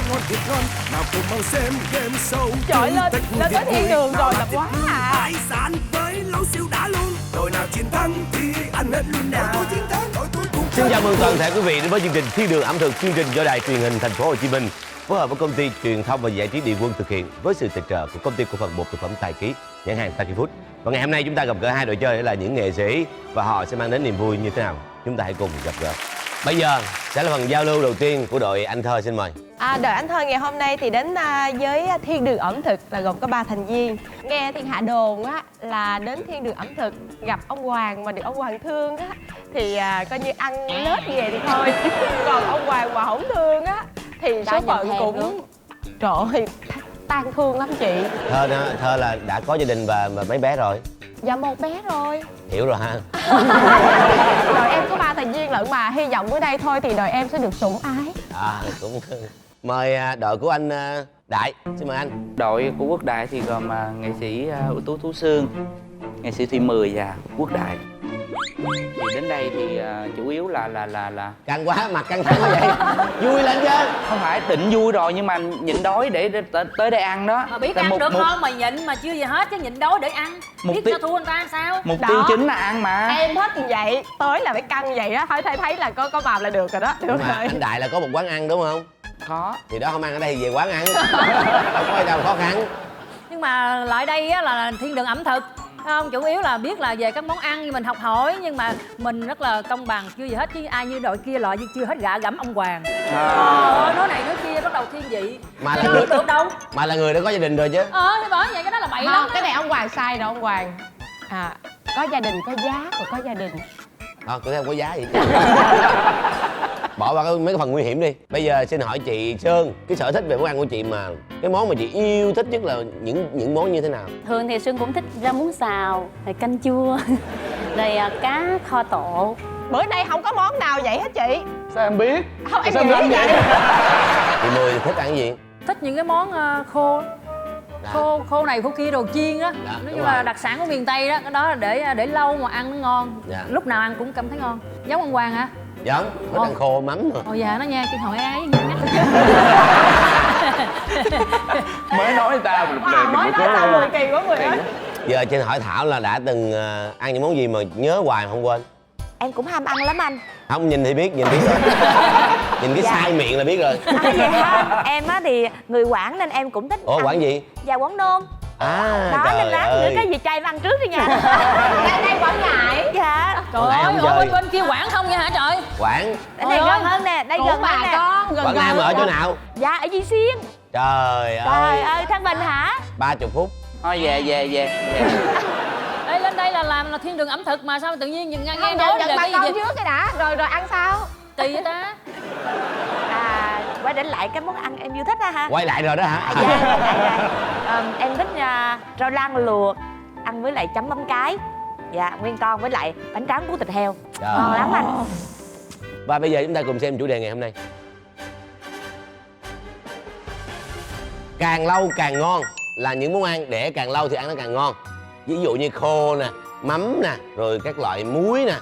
ngon thiệt ngon, nào cùng mau xem game show. Trời lên tới thiên đường rồi là quá à. Hải sản với lẩu siêu đã luôn. Đội nào chiến thắng thì ăn hết luôn nào. Đội tôi chiến thắng, đội tôi cùng. Xin chào mừng toàn thể quý vị đến với chương trình Thiên đường ẩm thực, chương trình do đài truyền hình Thành phố Hồ Chí Minh phối hợp với công ty truyền thông và giải trí Địa Quân thực hiện với sự tài trợ của công ty cổ phần bột thực phẩm Tài Ký, nhãn hàng Taki Food. Và ngày hôm nay chúng ta gặp gỡ hai đội chơi là những nghệ sĩ và họ sẽ mang đến niềm vui như thế nào. Chúng ta hãy cùng gặp gỡ. Bây giờ sẽ là phần giao lưu đầu tiên của đội Anh Thơ, xin mời. Đội Anh Thơ ngày hôm nay thì đến với Thiên đường ẩm thực là gồm có 3 thành viên. Nghe thiên hạ đồn á là đến Thiên đường ẩm thực gặp ông Hoàng mà được ông Hoàng thương á thì coi như ăn lết về thì thôi. Còn ông Hoàng mà không thương á thì số phận cũng trời ơi tan thương lắm chị. Thơ là đã có gia đình và mấy bé rồi? Dạ 1 bé rồi. Hiểu rồi ha. Đội em có 3 thành viên lận mà hy vọng bữa đây thôi thì đội em sẽ được sủng ái. Cũng mời đội của anh Đại, xin mời anh. Đội của Quốc Đại thì gồm nghệ sĩ ưu tú Tú Sương, nghệ sĩ Thùy Mười và Quốc Đại. Thì đến đây thì chủ yếu là Căng quá, mặt căng thẳng quá vậy. Vui lên chứ. không phải định vui rồi nhưng mà nhịn đói để tới đây ăn đó. Mà biết ăn được không mà nhịn mà chưa gì hết chứ nhịn đói để ăn. Biết cho thua người ta sao? Mục tiêu chính là ăn mà. Em hết như vậy, tới là phải căng vậy đó, thấy là có màu là được rồi đó. Được Nhưng mà rồi. anh Đại là có một quán ăn đúng không? Có. Thì đó, không ăn ở đây thì về quán ăn. Không có gì đâu khó khăn. Nhưng mà lại đây á là thiên đường ẩm thực không, chủ yếu là biết là về các món ăn mình học hỏi, nhưng mà mình rất là công bằng, chưa gì hết chứ ai như đội kia loại chưa hết gạ gẫm ông Hoàng. Nói này nói kia bắt đầu thiên vị Mà là chưa người biết được đâu. Mà là người đã có gia đình rồi chứ. Thì bởi vậy cái đó là bậy lắm. Cái này ông Hoàng sai rồi ông Hoàng. Có gia đình có giá, rồi có gia đình. Tôi thấy không có giá gì. Bỏ qua mấy cái phần nguy hiểm đi. Bây giờ xin hỏi chị Sơn, cái sở thích về món ăn của chị mà cái món mà chị yêu thích nhất là những món như thế nào? Thường thì Xuân cũng thích rau muống xào, rồi canh chua, rồi cá kho tộ. Bữa nay không có món nào vậy hết chị. Sao em biết? Không em nghĩ vậy. Chị Mười thì thích ăn cái gì? Thích những cái món khô. Khô này khô kia, đồ chiên á. Nói chung là đặc sản của miền Tây đó. Cái đó là để lâu mà ăn nó ngon. Lúc nào ăn cũng cảm thấy ngon. Giống ông Hoàng hả? Giống, thích ăn khô mắm rồi. Ồ dạ nó nha, chị hỏi ai Mới nói ta Mới nói sao 10 kỳ của người ấy. Giờ xin hỏi Thảo là đã từng ăn những món gì mà nhớ hoài mà không quên? Em cũng ham ăn lắm anh. Không, nhìn thì biết, nhìn biết rồi. Nhìn cái sai miệng là biết rồi. Vậy hả? Em á thì người Quảng nên em cũng thích. Ủa, Quảng gì? Dạ Quảng Nôn. Đó trời nên lát nữa cái gì chay em ăn trước đi nha. Đây Quảng Ngãi. Dạ. Trời ơi, ở bên kia Quảng không vậy hả trời? Quảng. Đây gần hơn nè, đây gần hơn nè. Quảng Nam ở chỗ nào? Dạ ở Duy Xuyên. Trời ơi, Thăng Bình hả? 30 phút. Thôi về. Đây lên đây là làm là thiên đường ẩm thực mà sao tự nhiên nghe Không, nói dẫn là bà cái con gì trước cái đã, rồi ăn sao? kỳ vậy ta? Quay đến lại cái món ăn em yêu thích đó hả? Quay lại rồi đó hả? Dạ. Em thích rau lang luộc ăn với lại chấm mắm cái. Dạ, nguyên con với lại bánh tráng cuốn thịt heo. Ngon lắm anh. Và bây giờ chúng ta cùng xem chủ đề ngày hôm nay. Càng lâu càng ngon là những món ăn để càng lâu thì ăn nó càng ngon. Ví dụ như khô nè, mắm nè, rồi các loại muối nè.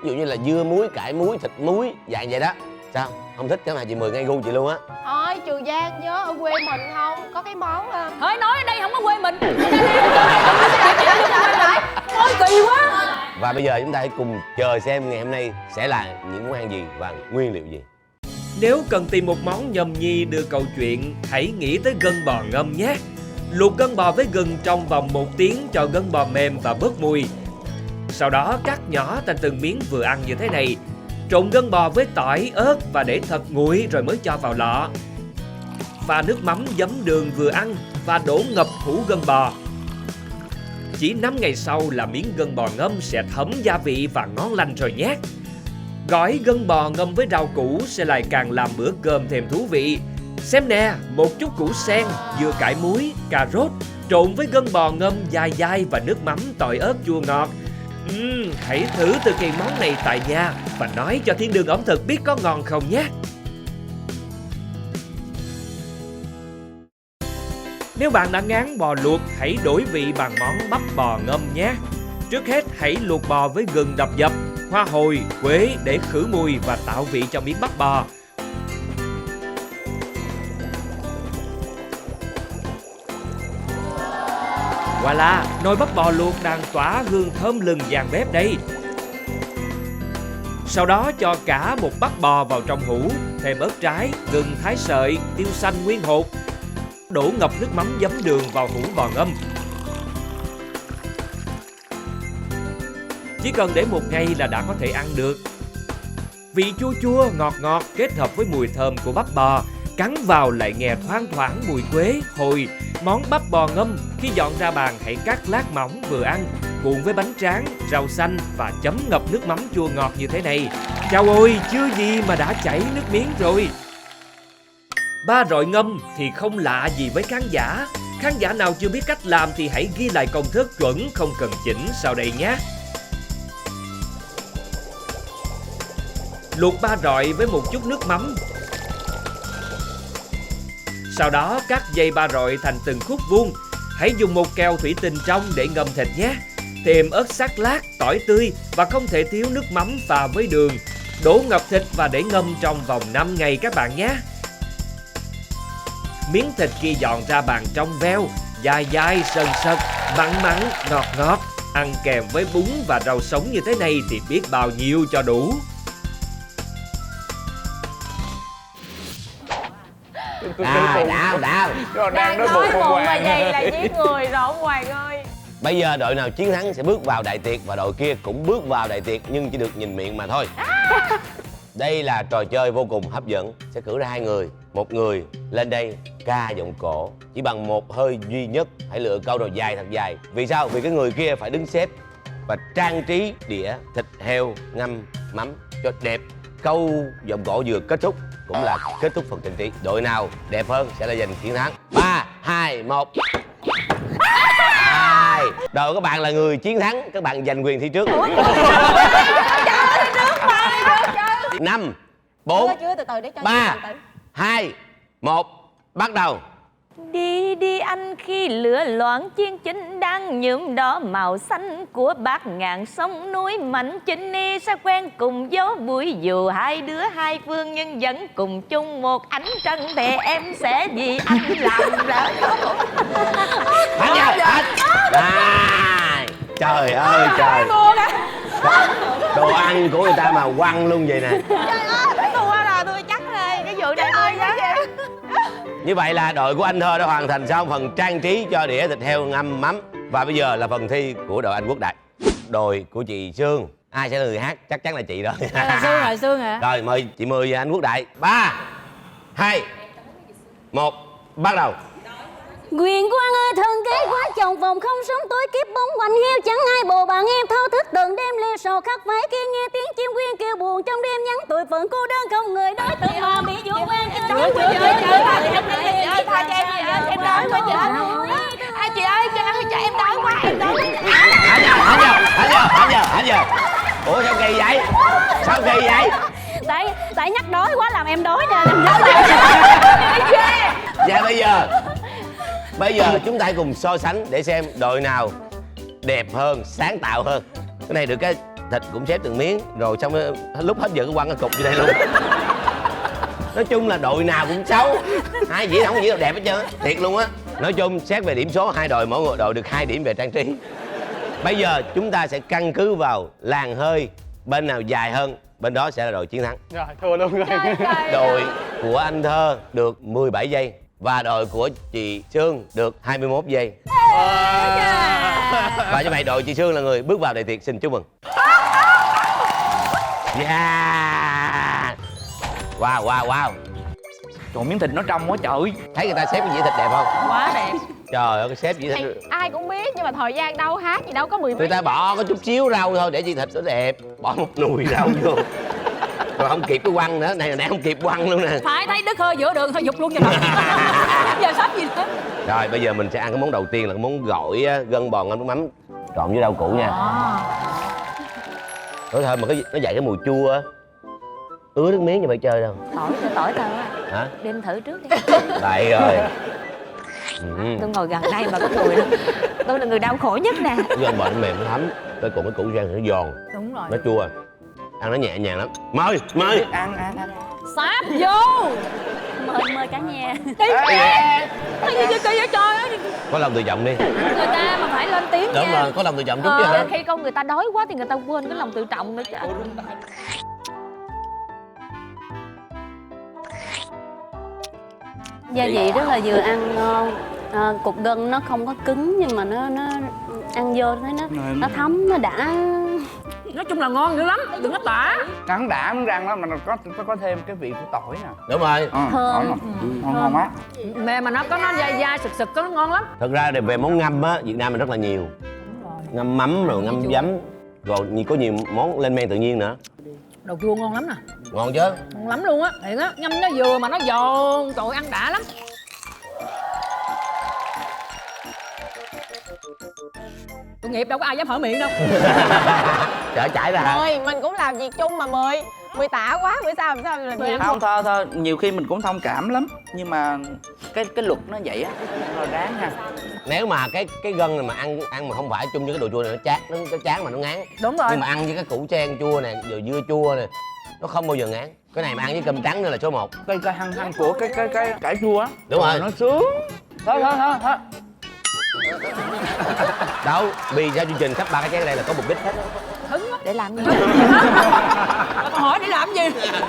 Ví dụ như là dưa muối, cải muối, thịt muối, dạng vậy đó. Sao? Không thích cái mà chị Mười ngay gu chị luôn á. Thôi Trường Giang nhớ ở quê mình không? Có cái món Thôi nói ở đây không có quê mình. Ôi kỳ quá. Và bây giờ chúng ta hãy cùng chờ xem ngày hôm nay sẽ là những món ăn gì và nguyên liệu gì. Nếu cần tìm một món nhâm nhi đưa câu chuyện, hãy nghĩ tới gân bò ngâm nhé. Luộc gân bò với gừng trong vòng 1 tiếng cho gân bò mềm và bớt mùi. Sau đó cắt nhỏ thành từng miếng vừa ăn như thế này. Trộn gân bò với tỏi, ớt và để thật nguội rồi mới cho vào lọ. Pha nước mắm giấm đường vừa ăn và đổ ngập hũ gân bò. Chỉ 5 ngày sau là miếng gân bò ngâm sẽ thấm gia vị và ngon lành rồi nhé. Gói gân bò ngâm với rau củ sẽ lại càng làm bữa cơm thêm thú vị. Xem nè, một chút củ sen, dưa cải muối, cà rốt trộn với gân bò ngâm dai dai và nước mắm tỏi ớt chua ngọt. Hãy thử thực hiện món này tại nhà và nói cho thiên đường ẩm thực biết có ngon không nhé. Nếu bạn đã ngán bò luộc, hãy đổi vị bằng món bắp bò ngâm nhé. Trước hết hãy luộc bò với gừng đập dập, hoa hồi, quế để khử mùi và tạo vị cho miếng bắp bò. Voilà, nồi bắp bò luộc đang tỏa hương thơm lừng vàng bếp đây. Sau đó cho cả một bắp bò vào trong hũ, thêm ớt trái, gừng thái sợi, tiêu xanh nguyên hột. Đổ ngập nước mắm giấm đường vào hũ bò ngâm. Chỉ cần để một ngày là đã có thể ăn được. Vị chua chua, ngọt ngọt kết hợp với mùi thơm của bắp bò, cắn vào lại nghe thoang thoảng mùi quế, hồi. Món bắp bò ngâm khi dọn ra bàn hãy cắt lát mỏng vừa ăn, cuộn với bánh tráng, rau xanh và chấm ngập nước mắm chua ngọt như thế này. Chao ôi, chưa gì mà đã chảy nước miếng rồi. Ba rọi ngâm thì không lạ gì với khán giả. Khán giả nào chưa biết cách làm thì hãy ghi lại công thức chuẩn không cần chỉnh sau đây nhé. Luộc ba rọi với một chút nước mắm. Sau đó cắt dây ba rọi thành từng khúc vuông. Hãy dùng một kèo thủy tinh trong để ngâm thịt nhé. Thêm ớt sắc lát, tỏi tươi và không thể thiếu nước mắm pha với đường. Đổ ngập thịt và để ngâm trong vòng 5 ngày các bạn nhé. Miếng thịt khi dọn ra bàn trong veo, dai dai, sần sật, mặn mặn, ngọt ngọt. Ăn kèm với bún và rau sống như thế này thì biết bao nhiêu cho đủ. Đào Đang nói bụng mà vậy là giết người rồi ông Hoàng ơi. Bây giờ đội nào chiến thắng sẽ bước vào đại tiệc và đội kia cũng bước vào đại tiệc nhưng chỉ được nhìn miệng mà thôi. Đây là trò chơi vô cùng hấp dẫn. Sẽ cử ra hai người. Một người lên đây ca giọng cổ chỉ bằng một hơi duy nhất. Hãy lựa câu nào dài thật dài. Vì sao? Vì cái người kia phải đứng xếp và trang trí đĩa thịt heo ngâm mắm cho đẹp. Câu giọng cổ vừa kết thúc cũng là kết thúc phần trang trí. Đội nào đẹp hơn sẽ là giành chiến thắng. 3, 2, 1. Đội các bạn là người chiến thắng, các bạn giành quyền thi trước. 5, 4, 3, 2, 1, bắt đầu. Đi đi anh khi lửa loạn chiên chính đang nhuộm đỏ màu xanh của bát ngàn sông núi mạnh chinh ni sẽ quen cùng gió buổi dù hai đứa hai phương nhưng vẫn cùng chung một ánh trăng thì em sẽ vì anh làm lỡ. Trời ơi trời, đồ ăn của người ta mà quăng luôn vậy nè. Thua là tôi chắc rồi, cái vụ này tôi chắc. Như vậy là đội của anh Thơ đã hoàn thành xong phần trang trí cho đĩa thịt heo ngâm mắm. Và bây giờ là phần thi của đội anh Quốc Đại. Đội của chị Sương, ai sẽ là người hát? Chắc chắn là chị rồi. Sương hả? Rồi mời chị Mười và anh Quốc Đại. 3, 2, 1, bắt đầu. Quyền quan ơi thân kế quá chồng phòng không sống tối kiếp bóng quanh heo chẳng ai bồ bạn em thao thức từng đêm lê sầu khắc phải kia nghe tiếng chim quyên kêu buồn trong đêm nhắn tuổi phận cô đơn không người đối tượng mà bị vụ quan em nói Chị ơi tha cho em đói quá chị ơi. Chị ơi cho em đói quá em đói. Hả giờ. Ủa sao kỳ vậy? Sao kỳ vậy? tại nhắc đói quá làm em đói nè. Dạ bây giờ chúng ta hãy cùng so sánh để xem đội nào đẹp hơn, sáng tạo hơn. Cái này được cái thịt cũng xếp từng miếng rồi xong lúc hết giờ cứ quăng cái cục như đây luôn. Nói chung là đội nào cũng xấu, hai dĩa không có dĩa nào đẹp hết trơn, thiệt luôn á. Nói chung xét về điểm số hai đội, mỗi đội được 2 điểm về trang trí. Bây giờ chúng ta sẽ căn cứ vào làn hơi, bên nào dài hơn bên đó sẽ là đội chiến thắng. Rồi thua luôn rồi. Đội của anh Thơ được 17 giây và đội của chị Sương được 21 giây. Và như vậy đội chị Sương là người bước vào đại tiệc, xin chúc mừng. Yeah. Wow. Trời, miếng thịt nó trong quá trời. Thấy người ta xếp cái dĩa thịt đẹp không? Quá đẹp. Trời ơi, cái xếp dĩa thịt Ai cũng biết nhưng mà thời gian đâu hát gì đâu có 10 người ta bỏ có chút xíu rau thôi để dĩa thịt nó đẹp. Bỏ một nùi rau vô rồi không kịp cái quăng nữa. Này nè không kịp quăng luôn nè. Phải thấy đứt hơi giữa đường thôi dục luôn cho rồi. Giờ sắp gì nữa. Rồi bây giờ mình sẽ ăn cái món đầu tiên là cái món gỏi gân bò ngâm nước mắm trộn với rau củ nha. Nói thôi mà nó dậy cái mùi chua á, ứa nước miếng như vậy chơi đâu. Tỏi thôi á. Hả? Đem thử trước đi. Vậy rồi. Tôi ngồi gần đây mà có mùi đó. Tôi là người đau khổ nhất nè. Cái gân bò nó mềm nó thấm, cái cùng cái củ rang thì nó giòn. Đúng rồi. Nó chua, ăn nó nhẹ nhàng lắm. Mời. Ăn. Sáp vô. mời cả nhà. Cái gì vậy kỳ vậy trời ơi. Có lòng tự trọng đi. Người ta mà phải lên tiếng Đúng nha. rồi, có lòng tự trọng chút chứ hả? Khi con người ta đói quá thì người ta quên cái lòng tự trọng nữa chứ. Gia vị rất là vừa ăn ngon. Cục gân nó không có cứng nhưng mà nó ăn vô thấy nó thấm, nó đã. Nói chung là ngon dữ lắm, đừng có tả. Cắn đã miếng răng đó mà nó có thêm cái vị của tỏi nè. Đúng rồi. Tỏi ngon quá. Mẹ mà nó có nó dai dai sực sực, nó ngon lắm. Thật ra thì về món ngâm á, Việt Nam mình rất là nhiều. Ngâm mắm rồi ngâm giấm. Rồi có nhiều món lên men tự nhiên nữa. Đồ chua ngon lắm nè. Ngon chứ? Ngon lắm luôn á, thiệt á, ngâm nó vừa mà nó giòn, trời ơi, ăn đã lắm. Tội nghiệp đâu có ai dám hở miệng đâu. Chở chảy ra hả? Thôi mình cũng làm việc chung mà Mười tả quá, bữa sau làm sao làm việc. Không, thôi nhiều khi mình cũng thông cảm lắm, nhưng mà cái luật nó vậy á, thôi đáng ha. Nếu mà cái gân này mà ăn mà không phải chung với cái đồ chua này nó chát, nó chán mà nó ngán. Đúng rồi. Nhưng mà ăn với cái củ sen chua nè, rồi dưa chua nè, nó không bao giờ ngán. Cái này mà ăn với cơm trắng nữa là số 1. Cái hăng của cái cải chua á. Đúng rồi. Nó sướng. Thôi. Đâu, vì sao chương trình cấp 3 cái chén đây là có mục đích hết. Để làm gì? Con hỏi để làm gì?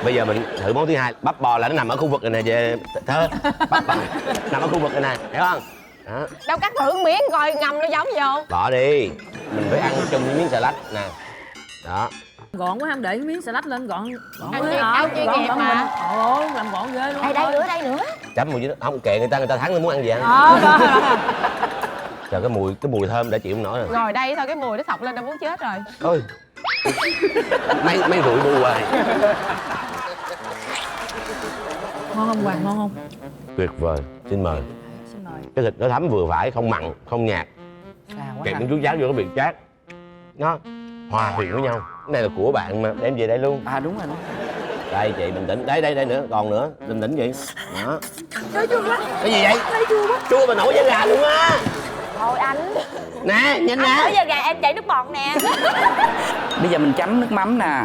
Bây giờ mình thử món thứ hai. Bắp bò là nó nằm ở khu vực này nè về Thơ. Bắp bò nằm ở khu vực này nè, hiểu không? Đó. Đâu cắt thử miếng coi ngâm nó giống gì không? Bỏ đi. Mình phải ăn chung với miếng xà lách nè. Đó. Gọn quá, không để miếng salad lên gọn. Ăn chuyên nghiệp mà. Ôi, làm gọn ghê luôn. Đây nữa. Chấm mùi chứ không kệ người ta thắng nó muốn ăn gì ăn. Trời, cái mùi thơm đã chịu không nổi rồi. Ngồi đây thôi cái mùi nó sộc lên đã muốn chết rồi. Ôi. mấy rủi bu hoài. Ngon không Hoàng, ngon không? Tuyệt vời, xin mời. Xin mời. Cái thịt nó thấm vừa phải, không mặn, không nhạt. Kèm những chú cháo vô cái vị chát. Nó hòa quyện với nhau. Cái này là của bạn mà, đem về đây luôn. À đúng rồi. Đây chị bình tĩnh, đây nữa, còn nữa, bình tĩnh vậy. Đó. Cái gì vậy? Chua mà nổi da gà luôn á. Thôi anh. Nè, nhìn nè. Bây giờ gà em chảy nước bọt nè. Bây giờ mình chấm nước mắm nè.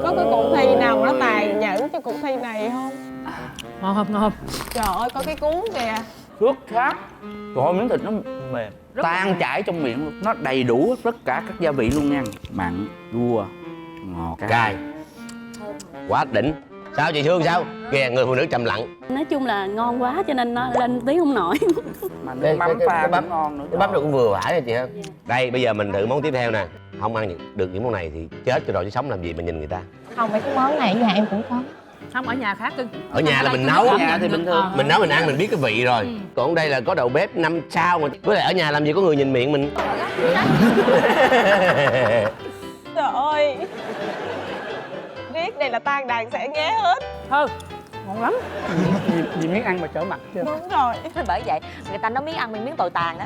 Có cái cuộc thi nào mà nó tàn nhẫn cho cuộc thi này không? Ngon không, ngon không? Trời ơi có cái cuốn kìa. Xuất sắc. Trời ơi, miếng thịt nó mềm, tan chảy trong miệng luôn. Nó đầy đủ tất cả các gia vị luôn nha. Mặn, chua, ngọt, Cay. Quá đỉnh. Sao chị Thương sao? Kìa, người phụ nữ trầm lặng. Nói chung là ngon quá cho nên nó lên tiếng không nổi. Mà nước mắm pha cũng ngon nữa. Cái bắp nó cũng vừa phải rồi chị ha. Đây, bây giờ mình thử món tiếp theo nè. Không ăn được những món này thì chết cho rồi chứ sống làm gì mà nhìn người ta. Không, mấy cái món này ở nhà em cũng có. Không, ở nhà khác cưng. Ở nhà là mình nấu. Ở nhà thì bình thường. Mình nấu mình ăn mình biết cái vị rồi. Còn đây là có đầu bếp 5 sao mà. Với lại ở nhà làm gì có người nhìn miệng mình. Trời ơi. Riết đây là tan đàn sẽ nghé hết. Thôi, ngon lắm. Vì miếng ăn mà trở mặt chưa? Đúng rồi. Bởi vậy người ta nói miếng ăn mình miếng tội tàn đó.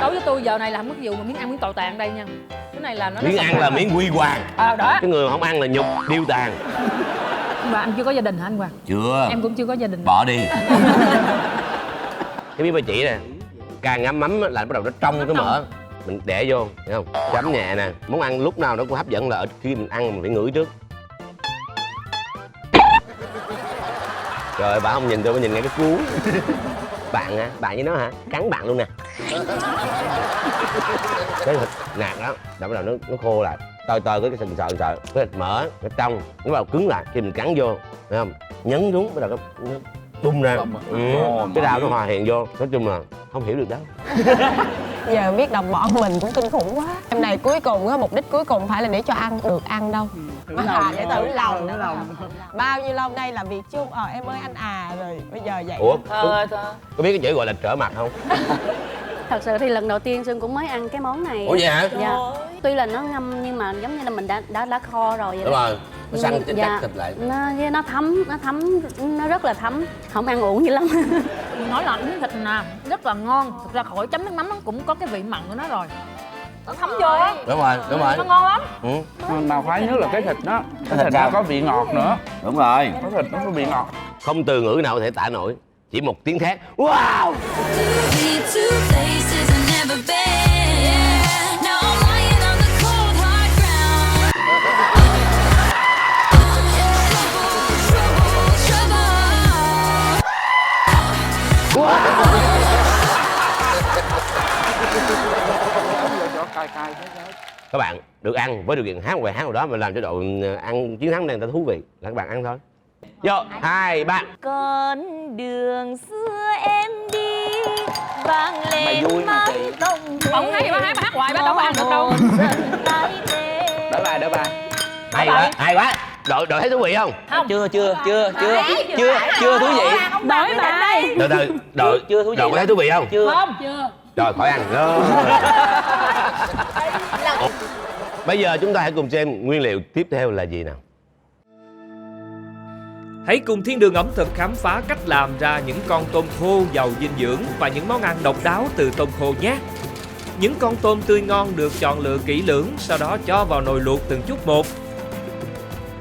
Đối với tôi giờ này là không có vụ mà miếng ăn miếng tội tàn đây nha. Cái này là nó Miếng ăn là miếng quy hoàng. đó. Cái người mà không ăn là nhục, điêu tàn. Mà anh chưa có gia đình hả anh Hoàng? Chưa. Em cũng chưa có gia đình. Bỏ đi. Cái miếng ba chỉ nè, càng ngấm mắm là bắt đầu nó trong cái mỡ. Mình để vô, thấy không? Chấm nhẹ nè. Món ăn lúc nào nó cũng hấp dẫn là ở khi mình ăn mình phải ngửi trước. Rồi bà không nhìn tôi, bà nhìn ngay cái cuốn. Bạn hả? Bạn với nó hả? Cắn bạn luôn nè. Cái thịt nạc đó, rồi bắt đầu nó khô lại. Tơi cái sợ. Cái thịt mỡ, cái trong, nó bắt đầu cứng lại khi mình cắn vô, thấy không? Nhấn xuống, bắt đầu nó tung ra. Cái rau nó hòa hiện vô. Nói chung là không hiểu được đâu. Giờ biết đồng bọn mình cũng kinh khủng quá. Em này cuối cùng á, mục đích cuối cùng phải là để cho ăn được ăn đâu. Để thử lòng. Bao nhiêu lâu nay làm việc chung, em ơi anh rồi bây giờ vậy. Ủa? Có biết cái chữ gọi là trở mặt không? Thật sự thì lần đầu tiên Xuân cũng mới ăn cái món này. Ủa vậy hả? Dạ. Tuy là nó ngâm nhưng mà giống như là mình đã kho rồi vậy. Đúng rồi. Nó săn dạ. thịt lại. Nó thấm, nó rất là thấm. Không ăn uổng gì lắm. Nói là miếng thịt nè, rất là ngon. Thực ra khỏi chấm nước mắm nó cũng có cái vị mặn của nó rồi. Nó thấm vô á. Đúng rồi. Nó ngon lắm. Mà phải nhớ là cái thịt nó có vị ngọt nữa. Đúng rồi. Cái thịt nó có vị ngọt. Không từ ngữ nào có thể tả nổi. Chỉ một tiếng thét. Wow! các bạn được ăn với điều kiện hát một bài hát nào đó mà làm cho đội ăn chiến thắng này ta thú vị là các bạn ăn thôi. Vô 2, 3. Con đường xưa em đi vang Bài vui lên mà chị. mái tông Không hát gì mà hát hoài bác đâu có ăn được đâu. Hay quá, hay quá. Đội thấy thú vị không? Chưa thú vị. Đổi bài. Từ từ, đội Chưa thú vị đội có thấy lắm. thú vị không? Chưa. Rồi khỏi ăn. Rồi. Bây giờ chúng ta hãy cùng xem nguyên liệu tiếp theo là gì nào. Hãy cùng Thiên Đường ẩm thực khám phá cách làm ra những con tôm khô giàu dinh dưỡng và những món ăn độc đáo từ tôm khô nhé. Những con tôm tươi ngon được chọn lựa kỹ lưỡng, sau đó cho vào nồi luộc từng chút một.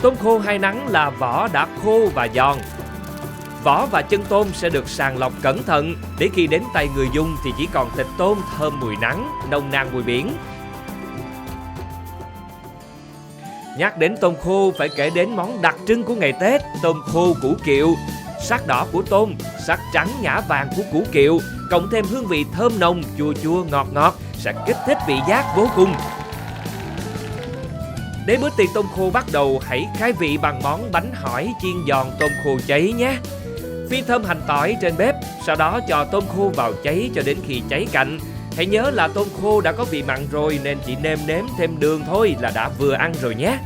Tôm khô hai nắng là vỏ đã khô và giòn. Vỏ và chân tôm sẽ được sàng lọc cẩn thận để khi đến tay người dùng thì chỉ còn thịt tôm thơm mùi nắng, nồng nàn mùi biển. Nhắc đến tôm khô phải kể đến món đặc trưng của ngày Tết, tôm khô củ kiệu. Sắc đỏ của tôm, sắc trắng ngã vàng của củ kiệu, cộng thêm hương vị thơm nồng, chua chua ngọt ngọt sẽ kích thích vị giác vô cùng. Để bữa tiệc tôm khô bắt đầu, hãy khai vị bằng món bánh hỏi chiên giòn tôm khô cháy nhé. Phi thơm hành tỏi trên bếp, sau đó cho tôm khô vào cháy cho đến khi cháy cạnh. Hãy nhớ là tôm khô đã có vị mặn rồi nên chỉ nêm nếm thêm đường thôi là đã vừa ăn rồi nhé.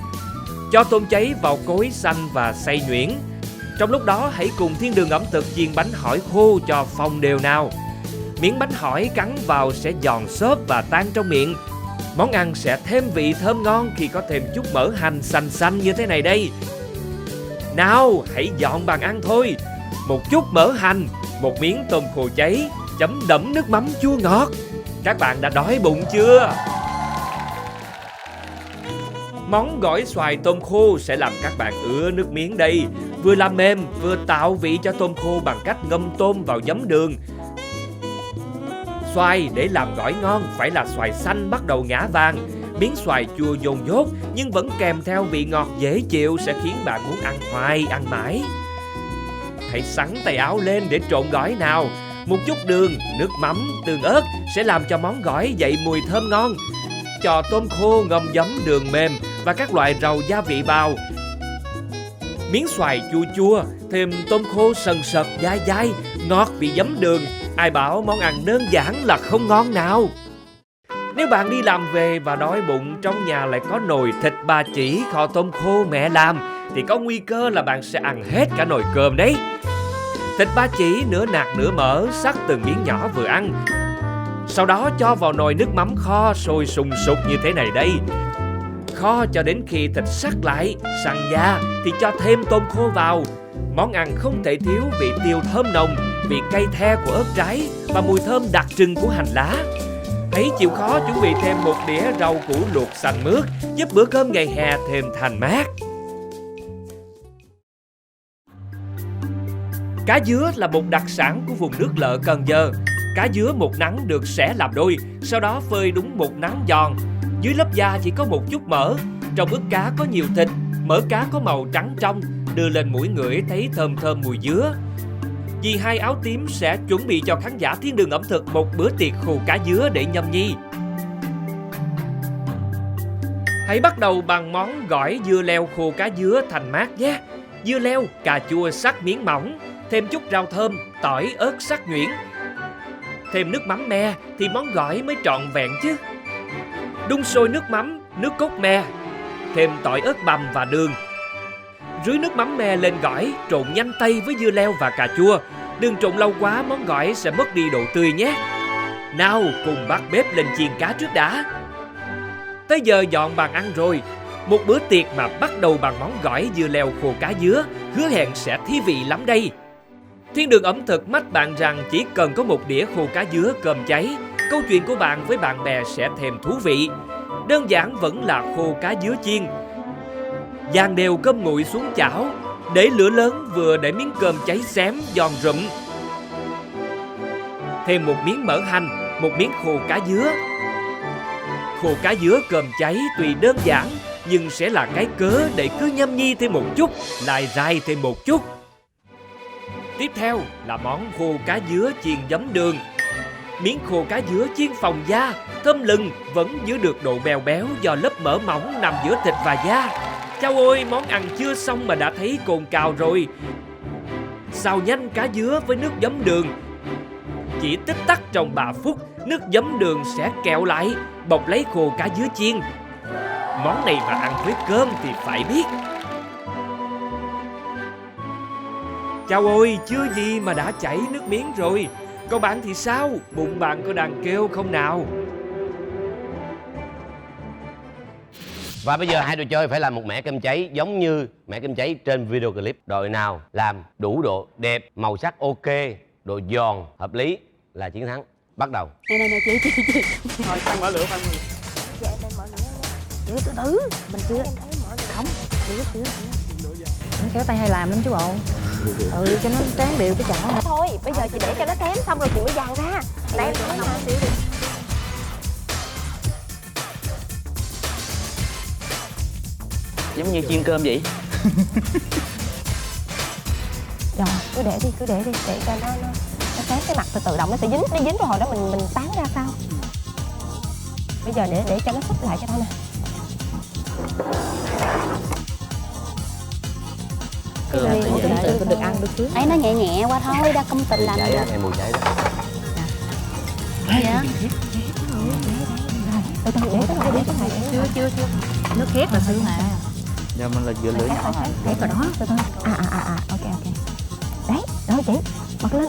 Cho tôm cháy vào cối xanh và xay nhuyễn. Trong lúc đó hãy cùng Thiên Đường ẩm thực chiên bánh hỏi khô cho phồng đều nào. Miếng bánh hỏi cắn vào sẽ giòn xốp và tan trong miệng. Món ăn sẽ thêm vị thơm ngon khi có thêm chút mỡ hành xanh xanh như thế này đây. Nào, hãy dọn bàn ăn thôi. Một chút mỡ hành, một miếng tôm khô cháy, chấm đẫm nước mắm chua ngọt. Các bạn đã đói bụng chưa? Món gỏi xoài tôm khô sẽ làm các bạn ứa nước miếng đây. Vừa làm mềm, vừa tạo vị cho tôm khô bằng cách ngâm tôm vào giấm đường. Xoài để làm gỏi ngon phải là xoài xanh bắt đầu ngã vàng. Miếng xoài chua dồn dốt nhưng vẫn kèm theo vị ngọt dễ chịu sẽ khiến bạn muốn ăn hoài, ăn mãi. Hãy xắn tay áo lên để trộn gỏi nào. Một chút đường, nước mắm, tương ớt sẽ làm cho món gỏi dậy mùi thơm ngon. Cho tôm khô ngâm giấm đường mềm và các loại rau gia vị vào. Miếng xoài chua chua, thêm tôm khô sần sật dai dai, ngọt vị giấm đường. Ai bảo món ăn đơn giản là không ngon nào. Nếu bạn đi làm về và đói bụng, trong nhà lại có nồi thịt ba chỉ kho tôm khô mẹ làm, thì có nguy cơ là bạn sẽ ăn hết cả nồi cơm đấy. Thịt ba chỉ nửa nạc nửa mỡ, xắt từng miếng nhỏ vừa ăn. Sau đó cho vào nồi nước mắm kho sôi sùng sục như thế này đây. Kho cho đến khi thịt sắc lại, săn da thì cho thêm tôm khô vào. Món ăn không thể thiếu vị tiêu thơm nồng, vị cay the của ớt trái và mùi thơm đặc trưng của hành lá. Hãy chịu khó chuẩn bị thêm một đĩa rau củ luộc xanh mướt, giúp bữa cơm ngày hè thêm thanh mát. Cá dứa là một đặc sản của vùng nước Lợ Cần Giờ. Cá dứa một nắng được xẻ làm đôi, sau đó phơi đúng một nắng giòn. Dưới lớp da chỉ có một chút mỡ, trong ức cá có nhiều thịt, mỡ cá có màu trắng trong, đưa lên mũi ngửi thấy thơm thơm mùi dứa. Dì Hai áo tím sẽ chuẩn bị cho khán giả Thiên Đường ẩm thực một bữa tiệc khô cá dứa để nhâm nhi. Hãy bắt đầu bằng món gỏi dưa leo khô cá dứa thành mát nhé. Dưa leo, cà chua sắc miếng mỏng, thêm chút rau thơm, tỏi, ớt sắc nhuyễn. Thêm nước mắm me thì món gỏi mới trọn vẹn chứ. Đun sôi nước mắm, nước cốt me, thêm tỏi ớt bằm và đường. Rưới nước mắm me lên gỏi, trộn nhanh tay với dưa leo và cà chua. Đừng trộn lâu quá, món gỏi sẽ mất đi độ tươi nhé. Nào, cùng bắt bếp lên chiên cá trước đã. Tới giờ dọn bàn ăn rồi. Một bữa tiệc mà bắt đầu bằng món gỏi dưa leo khô cá dứa, hứa hẹn sẽ thi vị lắm đây. Thiên Đường ẩm thực mách bạn rằng chỉ cần có một đĩa khô cá dứa cơm cháy, câu chuyện của bạn với bạn bè sẽ thêm thú vị. Đơn giản vẫn là khô cá dứa chiên. Dàn đều cơm nguội xuống chảo, để lửa lớn vừa để miếng cơm cháy xém giòn rụm. Thêm một miếng mỡ hành, một miếng khô cá dứa. Khô cá dứa cơm cháy tuy đơn giản nhưng sẽ là cái cớ để cứ nhâm nhi thêm một chút, lại rai thêm một chút. Tiếp theo là món khô cá dứa chiên giấm đường. Miếng khô cá dứa chiên phồng da, thơm lừng, vẫn giữ được độ bèo béo do lớp mỡ mỏng nằm giữa thịt và da. Chao ôi, món ăn chưa xong mà đã thấy cồn cào rồi. Xào nhanh cá dứa với nước giấm đường. Chỉ tích tắc trong 3 phút, nước giấm đường sẽ kẹo lại, bọc lấy khô cá dứa chiên. Món này mà ăn với cơm thì phải biết. Chao ôi, chưa gì mà đã chảy nước miếng rồi. Còn bạn thì sao? Bụng bạn có đang kêu không nào? Và bây giờ hai đội chơi phải làm một mẻ kem cháy giống như mẻ kem cháy trên video clip. Đội nào làm đủ độ đẹp, màu sắc ok, độ giòn, hợp lý là chiến thắng. Bắt đầu. Nè chị. Thôi Phan mở lửa, Phan mở lửa. Dạ em đang mở lửa. Chị từ từ, mình chưa. Không, chưa. Nó kéo tay hay làm lắm chú bộ. Cho nó tráng đều cái chảo. Thôi, bây giờ chị để cho nó tém xong rồi chị mới dàn ra. Nãy em nói mà xíu đi. Giống như chiên cơm vậy. Rồi, cứ để đi, để cho nó tém cái mặt tự động nó sẽ dính rồi hồi đó mình tán ra sau. Bây giờ để cho nó xúc lại cho thôi nè. Cơm thì vậy. Được ăn được sướng. Ấy nó nhẹ qua thôi, đa công tình làm được. Em mùi cháy đó. Dạ. Từ từ để cái này. Chưa. Nước khét là sướng mà. Giờ mình là vừa lửa nhỏ thôi. Để vào đó, từ từ. Ok. Đấy, rồi chị. Bật lên.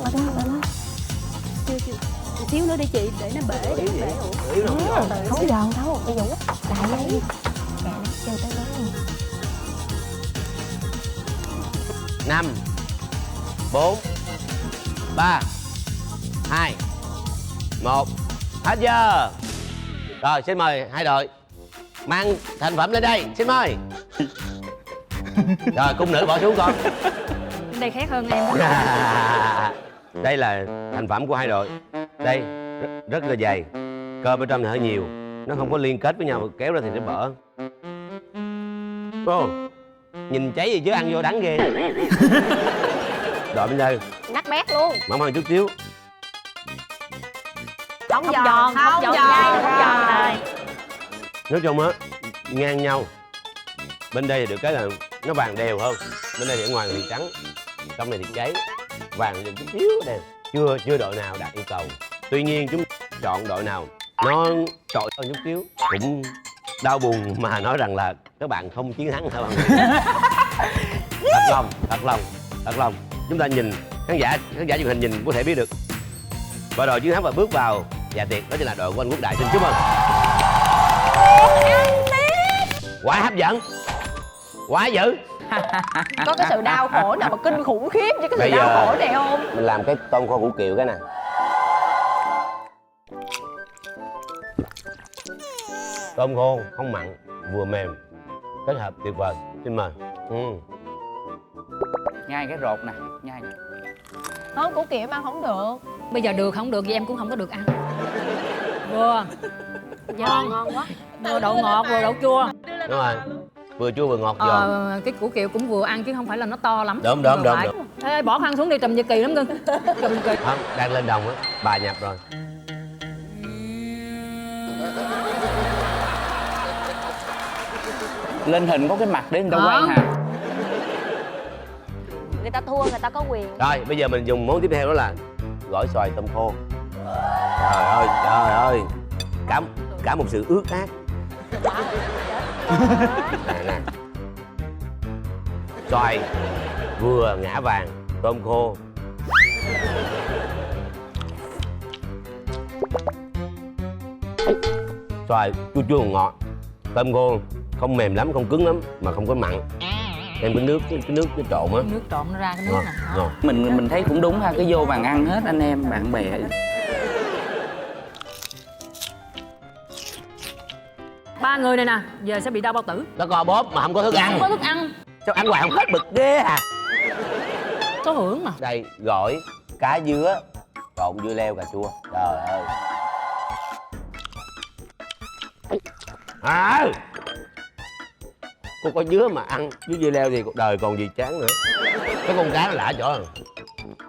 Chưa. Xíu nữa đi chị, để nó bể. Không giòn đâu, bây giờ quất đại đi. Kệ nó chơi tới đó luôn. 5 4 3 2 1. Hết giờ. Rồi xin mời hai đội mang thành phẩm lên đây, xin mời. Rồi cung nữ bỏ xuống con. Đây khét hơn em. Đây là thành phẩm của hai đội. Đây rất là dày, cơm ở trong này hơi nhiều, nó không có liên kết với nhau, kéo ra thì nó bở. Ô, nhìn cháy gì chứ ăn vô đắng ghê. Đội bên đây Nát bét luôn. mỏng hơn chút xíu. Không giòn Rồi. Nói chung á ngang nhau. Bên đây thì được cái là nó vàng đều hơn, bên đây thì ở ngoài thì trắng, trong này thì cháy, vàng được chút xíu đều. Chưa đội nào đạt yêu cầu. Tuy nhiên chúng chọn đội nào nó trội hơn chút xíu. Cũng đau buồn mà nói rằng là các bạn không chiến thắng hả bạn? Thật lòng chúng ta nhìn khán giả truyền hình nhìn có thể biết được. Và đội chiến thắng và bước vào dạ tiệc đó chính là đội của anh Quốc Đại. Xin chúc mừng. Quá hấp dẫn, quá dữ. Có cái sự đau khổ nào mà kinh khủng khiếp với cái Bây sự giờ đau khổ này không? mình làm cái tôm kho hủ kiệu cái nè. Tôm khô không mặn, vừa mềm, kết hợp tuyệt vời. Xin mời. Nhai cái rột nè, nhai. Không, củ kiệu ăn không được. Bây giờ được không được thì em cũng không có được ăn. Vừa. Ngon quá. Vừa độ ngọt vừa độ chua. Đúng rồi, vừa chua vừa ngọt giòn. Cái củ kiệu cũng vừa ăn chứ không phải là nó to lắm. Đúng. Ê, bỏ khăn xuống đi, Trầm Nhật Kỳ lắm cưng. Trầm Nhật Kỳ. Không, đang lên đồng á, bà nhập rồi. Lên hình có cái mặt để người ta quay hả? Người ta thua, người ta có quyền. Rồi, bây giờ mình dùng món tiếp theo đó là gỏi xoài tôm khô. Trời ơi, cả một sự ướt át. Nè. Xoài vừa ngã vàng, tôm khô. Xoài chua ngọt, tôm khô không mềm lắm, không cứng lắm mà không có mặn. Thêm cái nước trộn á. Nước trộn nó ra cái nước nè. Ngon. Mình thấy cũng đúng ha, cái vô bàn ăn hết anh em bạn bè. Ba người này nè, giờ sẽ bị đau bao tử. Nó co bóp mà không có thức ăn. Không có thức ăn. Sao ăn hoài không hết bực ghê à. Có hưởng mà. Đây, gỏi cá dứa trộn dưa leo cà chua. Trời ơi. Cô có dứa mà ăn với dưa leo thì cuộc đời còn gì chán nữa. Cái con cá nó lạ chỗ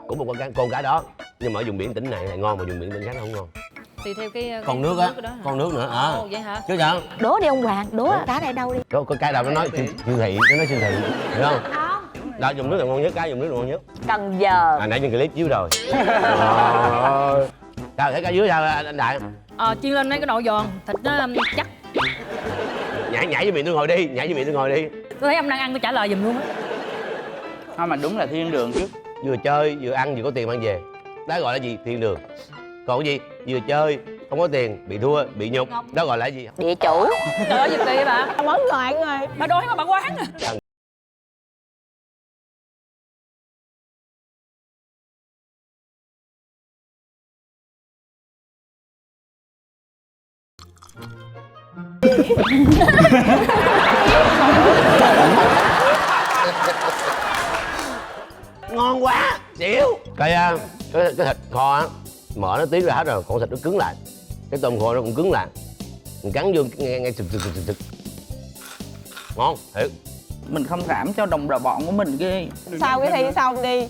cũng một con cá đó Nhưng mà ở vùng biển tỉnh này ngon mà vùng biển tỉnh khác nó không ngon. Tùy theo cái Còn nước á, đó. còn nước nữa. Ồ, vậy hả? Chứ sao? Đố đi ông Hoàng, đố cái này đâu đi. Có cái đầu nó nói siêu thị, nó nói siêu thị, hiểu không? Không. Đó, dùng nước là ngon nhất, cái dùng nước là ngon nhất. Cần Giờ. Nãy trên clip chiếu rồi. Sao thấy cá dưới sao anh Đại? Chiên lên mấy cái độ giòn, thịt nó chắc. Nhảy vô miệng tôi ngồi đi, nhảy vô miệng tôi ngồi đi. Tôi thấy ông đang ăn tôi trả lời giùm luôn á. Không mà đúng là thiên đường chứ. Vừa chơi, vừa ăn, vừa có tiền mang về. Đó gọi là gì? Thiên đường. Còn cái gì? Vừa chơi, không có tiền, bị thua, bị nhục. Đó gọi là gì? Địa chủ. Trời ơi, gì kỳ vậy bà? Món loạn rồi. Bà đói mà bà quán à. Ngon quá, xỉu. Cái thịt kho á, mỡ nó tí ra hết rồi, còn thịt nó cứng lại. Cái tôm kho nó cũng cứng lại. Mình cắn vô nghe sực. Ngon, thiệt. Mình không cảm cho đồng bọn của mình ghê. Sau cái thi xong đi,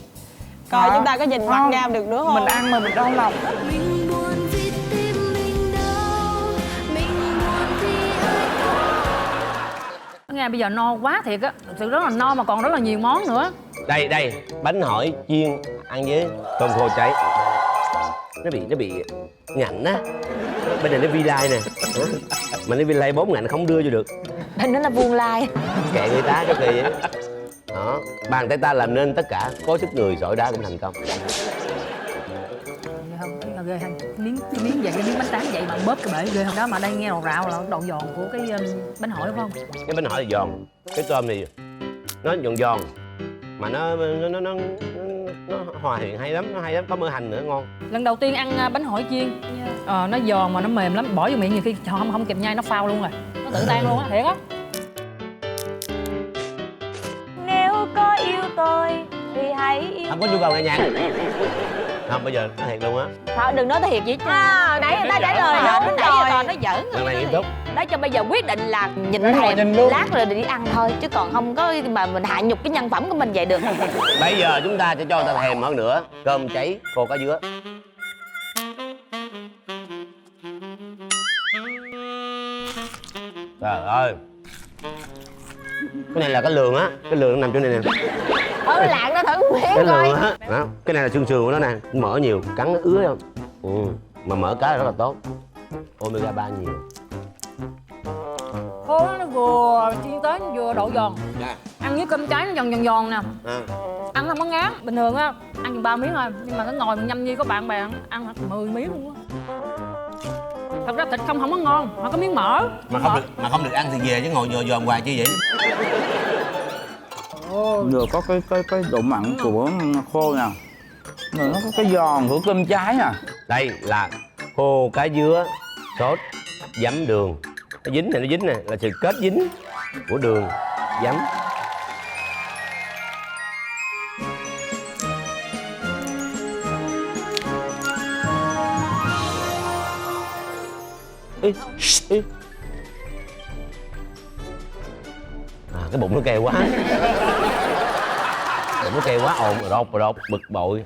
coi chúng ta có nhìn mặt nhau được nữa không? Mình ăn mà mình đau lòng. Mình buồn vì tim mình đau, mình buồn vì ai. Nghe bây giờ no quá thiệt á, thực sự rất là no mà còn rất là nhiều món nữa. Đây, bánh hỏi chiên ăn với tôm khô cháy. Nó bị ngạnh á. Bên này nó vi lai nè. Mà nó vi lai 4 ngạnh không đưa vô được. Bên đó là vuông lai. Kệ người ta cái kỳ vậy. Đó, bàn tay ta làm nên tất cả, có sức người sỏi đá cũng thành công. Ghê không? Thấy là ghê không? Cái miếng vậy, cái miếng bánh tráng vậy mà bóp cái bể ghê không? Đó mà đây nghe rào rào là độ giòn của cái bánh hỏi đúng không? Cái bánh hỏi là giòn, cái tôm này nó giòn mà nó hòa quyện hay lắm, nó hay lắm, có mỡ hành nữa ngon. Lần đầu tiên ăn bánh hỏi chiên, nó giòn mà nó mềm lắm, bỏ vô miệng nhiều khi không kịp nhai nó phao luôn rồi, nó tự tan luôn á, thiệt á. Nếu có yêu tôi thì hãy yêu. Không có nhu cầu nghe nhạc. Không, bây giờ nó thiệt luôn á. Thôi đừng nói thiệt vậy chứ. Nãy người ta trả lời đúng Nãy giờ rồi. toàn nói giỡn. Lần này nghiêm túc. Đó cho bây giờ quyết định là nhịn thèm lát rồi đi ăn thôi, chứ còn không có mà mình hạ nhục cái nhân phẩm của mình vậy được. Bây giờ chúng ta sẽ cho người ta thèm hơn nữa. Cơm cháy, khô cá dứa. Trời ơi. Cái này là cái lường á, cái lường nó nằm chỗ này nè. Lạng nó thử miếng Cái coi. lường á. Đó, cái này là xương sườn của nó nè, mỡ nhiều, cắn nó ứa không. Mà mỡ cá là rất là tốt. Omega 3 nhiều. Khô nó vừa chiên tới vừa độ giòn. Ăn với cơm cháy nó giòn nè. Ăn không có ngán. Bình thường á ăn chừng 3 miếng thôi, nhưng mà cái ngồi mình nhâm nhi có bạn bè ăn 10 miếng luôn á. Thật ra thịt không có ngon, mà có miếng mỡ. Mà không được ăn thì về chứ ngồi dòm hoài chi vậy? Vừa có cái độ mặn của khô nè, rồi nó có cái giòn của cơm cháy nè. Đây là khô cá dứa, sốt, giấm đường. Nó dính này, nó dính nè, là sự kết dính của đường, giấm. Ê. Cái bụng nó kêu quá. Bụng nó kêu quá ồn, rột, bực bội.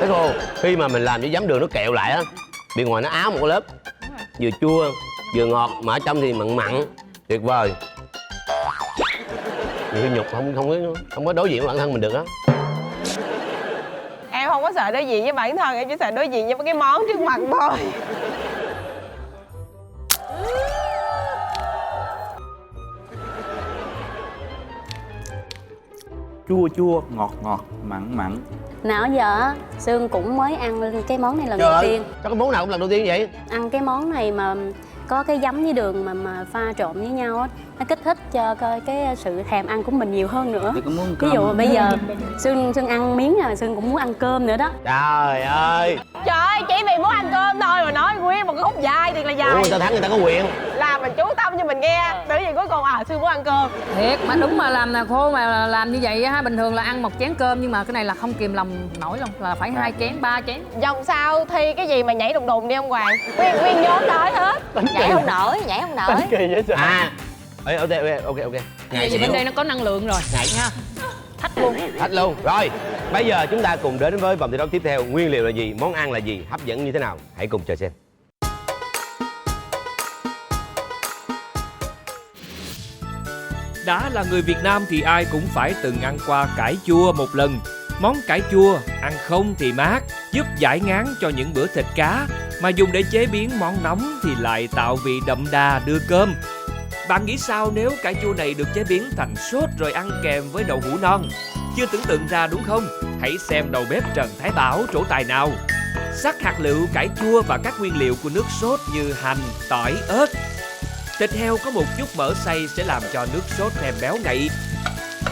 Thấy cô, khi mà mình làm với giấm đường nó kẹo lại á, bên ngoài nó áo một cái lớp vừa chua vừa ngọt mà ở trong thì mặn mặn, tuyệt vời. Nhiều khi nhục không có đối diện với bản thân mình được á. Em không có sợ đối diện với bản thân, em chỉ sợ đối diện với cái món trước mặt thôi. Chua, ngọt, mặn. Nào giờ á, Sương cũng mới ăn cái món này lần Trời đầu ơi, tiên. sao cái món nào cũng lần đầu tiên vậy? Ăn cái món này mà có cái giấm với đường mà pha trộn với nhau á, nó kích thích cho cái sự thèm ăn của mình nhiều hơn nữa. Ví dụ mà bây giờ Sương ăn miếng là Sương cũng muốn ăn cơm nữa đó. Trời ơi. Trời ơi, chỉ vì muốn ăn cơm thôi mà nói nguyên một cái khúc dài thì là dài. Ủa, người ta thắng người ta có quyền. Là mình chú tâm cho mình nghe, tự nhiên cuối cùng Sương muốn ăn cơm. Thiệt, mà đúng mà làm là khô mà làm như vậy á, bình thường là ăn một chén cơm, nhưng mà cái này là không kìm lòng nổi luôn, là phải 2 chén, 3 chén. Vòng sau thi cái gì mà nhảy đùng đùng đi ông Hoàng. Nguyên nhóm đói hết. Nhảy không nổi. À, ok. Vì bên đây nó có năng lượng rồi. Nhảy. Nha. Thách luôn. Thách luôn. Rồi, bây giờ chúng ta cùng đến với vòng thi đấu tiếp theo. Nguyên liệu là gì, món ăn là gì, hấp dẫn như thế nào? Hãy cùng chờ xem. Đã là người Việt Nam thì ai cũng phải từng ăn qua cải chua một lần. Món cải chua ăn không thì mát, giúp giải ngán cho những bữa thịt cá, mà dùng để chế biến món nóng thì lại tạo vị đậm đà đưa cơm. Bạn nghĩ sao nếu cải chua này được chế biến thành sốt rồi ăn kèm với đậu hũ non? Chưa tưởng tượng ra đúng không? Hãy xem đầu bếp Trần Thái Bảo trổ tài nào. Sắc hạt lựu, cải chua và các nguyên liệu của nước sốt như hành, tỏi, ớt. Thịt heo có một chút mỡ xay sẽ làm cho nước sốt thêm béo ngậy.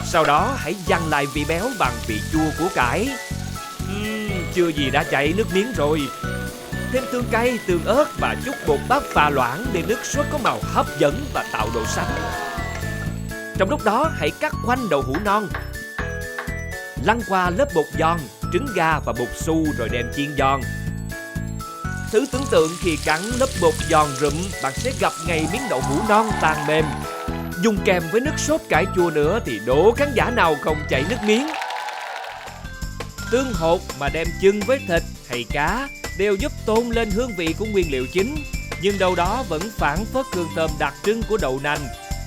Sau đó hãy dằn lại vị béo bằng vị chua của cải. Chưa gì đã chảy nước miếng rồi. Thêm tương cay, tương ớt và chút bột bắp pha loãng để nước sốt có màu hấp dẫn và tạo độ xanh. Trong lúc đó hãy cắt khoanh đậu hũ non, lăn qua lớp bột giòn, trứng gà và bột su rồi đem chiên giòn. Thử tưởng tượng khi cắn lớp bột giòn rụm, bạn sẽ gặp ngay miếng đậu hũ non tan mềm. Dùng kèm với nước sốt cải chua nữa thì đố khán giả nào không chảy nước miếng. Tương hột mà đem chưng với thịt hay cá đều giúp tôn lên hương vị của nguyên liệu chính, nhưng đâu đó vẫn phảng phất hương thơm đặc trưng của đậu nành,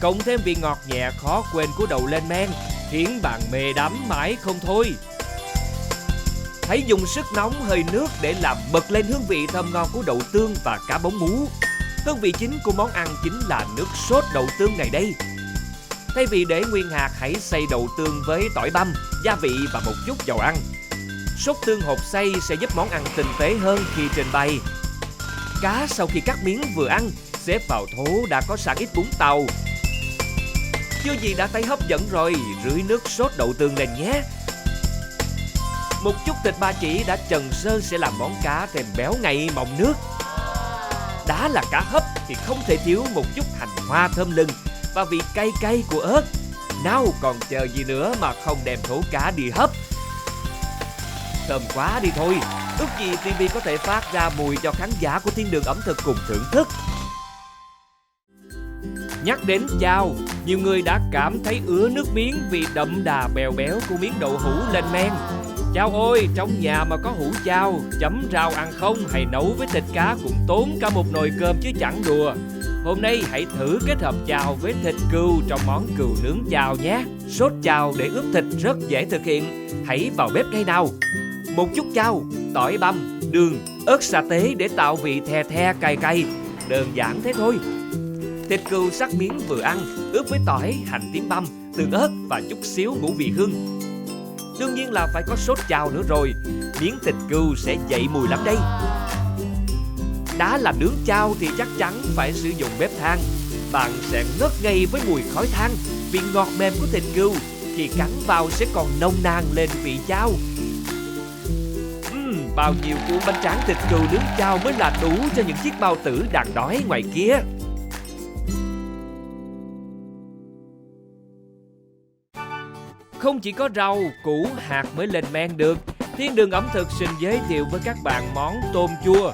cộng thêm vị ngọt nhẹ khó quên của đậu lên men, khiến bạn mê đắm mãi không thôi. Hãy dùng sức nóng hơi nước để làm bật lên hương vị thơm ngon của đậu tương và cá bóng mú. Hương vị chính của món ăn chính là nước sốt đậu tương này đây. Thay vì để nguyên hạt, hãy xay đậu tương với tỏi băm, gia vị và một chút dầu ăn. Sốt tương hột xay sẽ giúp món ăn tinh tế hơn khi trình bày. Cá sau khi cắt miếng vừa ăn, xếp vào thố đã có sẵn ít bún tàu. Chưa gì đã thấy hấp dẫn rồi, rưới nước sốt đậu tương lên nhé. Một chút thịt ba chỉ đã trần sơ sẽ làm món cá thêm béo ngậy mọng nước. Đã là cá hấp thì không thể thiếu một chút hành hoa thơm lừng và vị cay cay của ớt. Nào còn chờ gì nữa mà không đem thố cá đi hấp. Thơm quá đi thôi. Ước gì TV có thể phát ra mùi cho khán giả của Thiên Đường ẩm thực cùng thưởng thức. Nhắc đến chao, nhiều người đã cảm thấy ứa nước miếng vì đậm đà bèo béo của miếng đậu hũ lên men. Chao ôi, trong nhà mà có hũ chao, chấm rau ăn không hay nấu với thịt cá cũng tốn cả một nồi cơm chứ chẳng đùa. Hôm nay hãy thử kết hợp chao với thịt cừu trong món cừu nướng chao nhé. Sốt chao để ướp thịt rất dễ thực hiện. Hãy vào bếp ngay nào. Một chút chao, tỏi băm, đường, ớt sa tế để tạo vị the the cay cay. Đơn giản thế thôi. Thịt cừu sắc miếng vừa ăn, ướp với tỏi, hành tím băm, tương ớt và chút xíu ngũ vị hương. Đương nhiên là phải có sốt chao nữa rồi. Miếng thịt cừu sẽ dậy mùi lắm đây. Đã là nướng chao thì chắc chắn phải sử dụng bếp than. Bạn sẽ ngất ngây với mùi khói than, vị ngọt mềm của thịt cừu. Khi cắn vào sẽ còn nồng nàn lên vị chao. Bao nhiêu cuộn bánh tráng thịt cừu nướng chao mới là đủ cho những chiếc bao tử đang đói ngoài kia. Không chỉ có rau, củ, hạt mới lên men được. Thiên Đường ẩm thực xin giới thiệu với các bạn món tôm chua.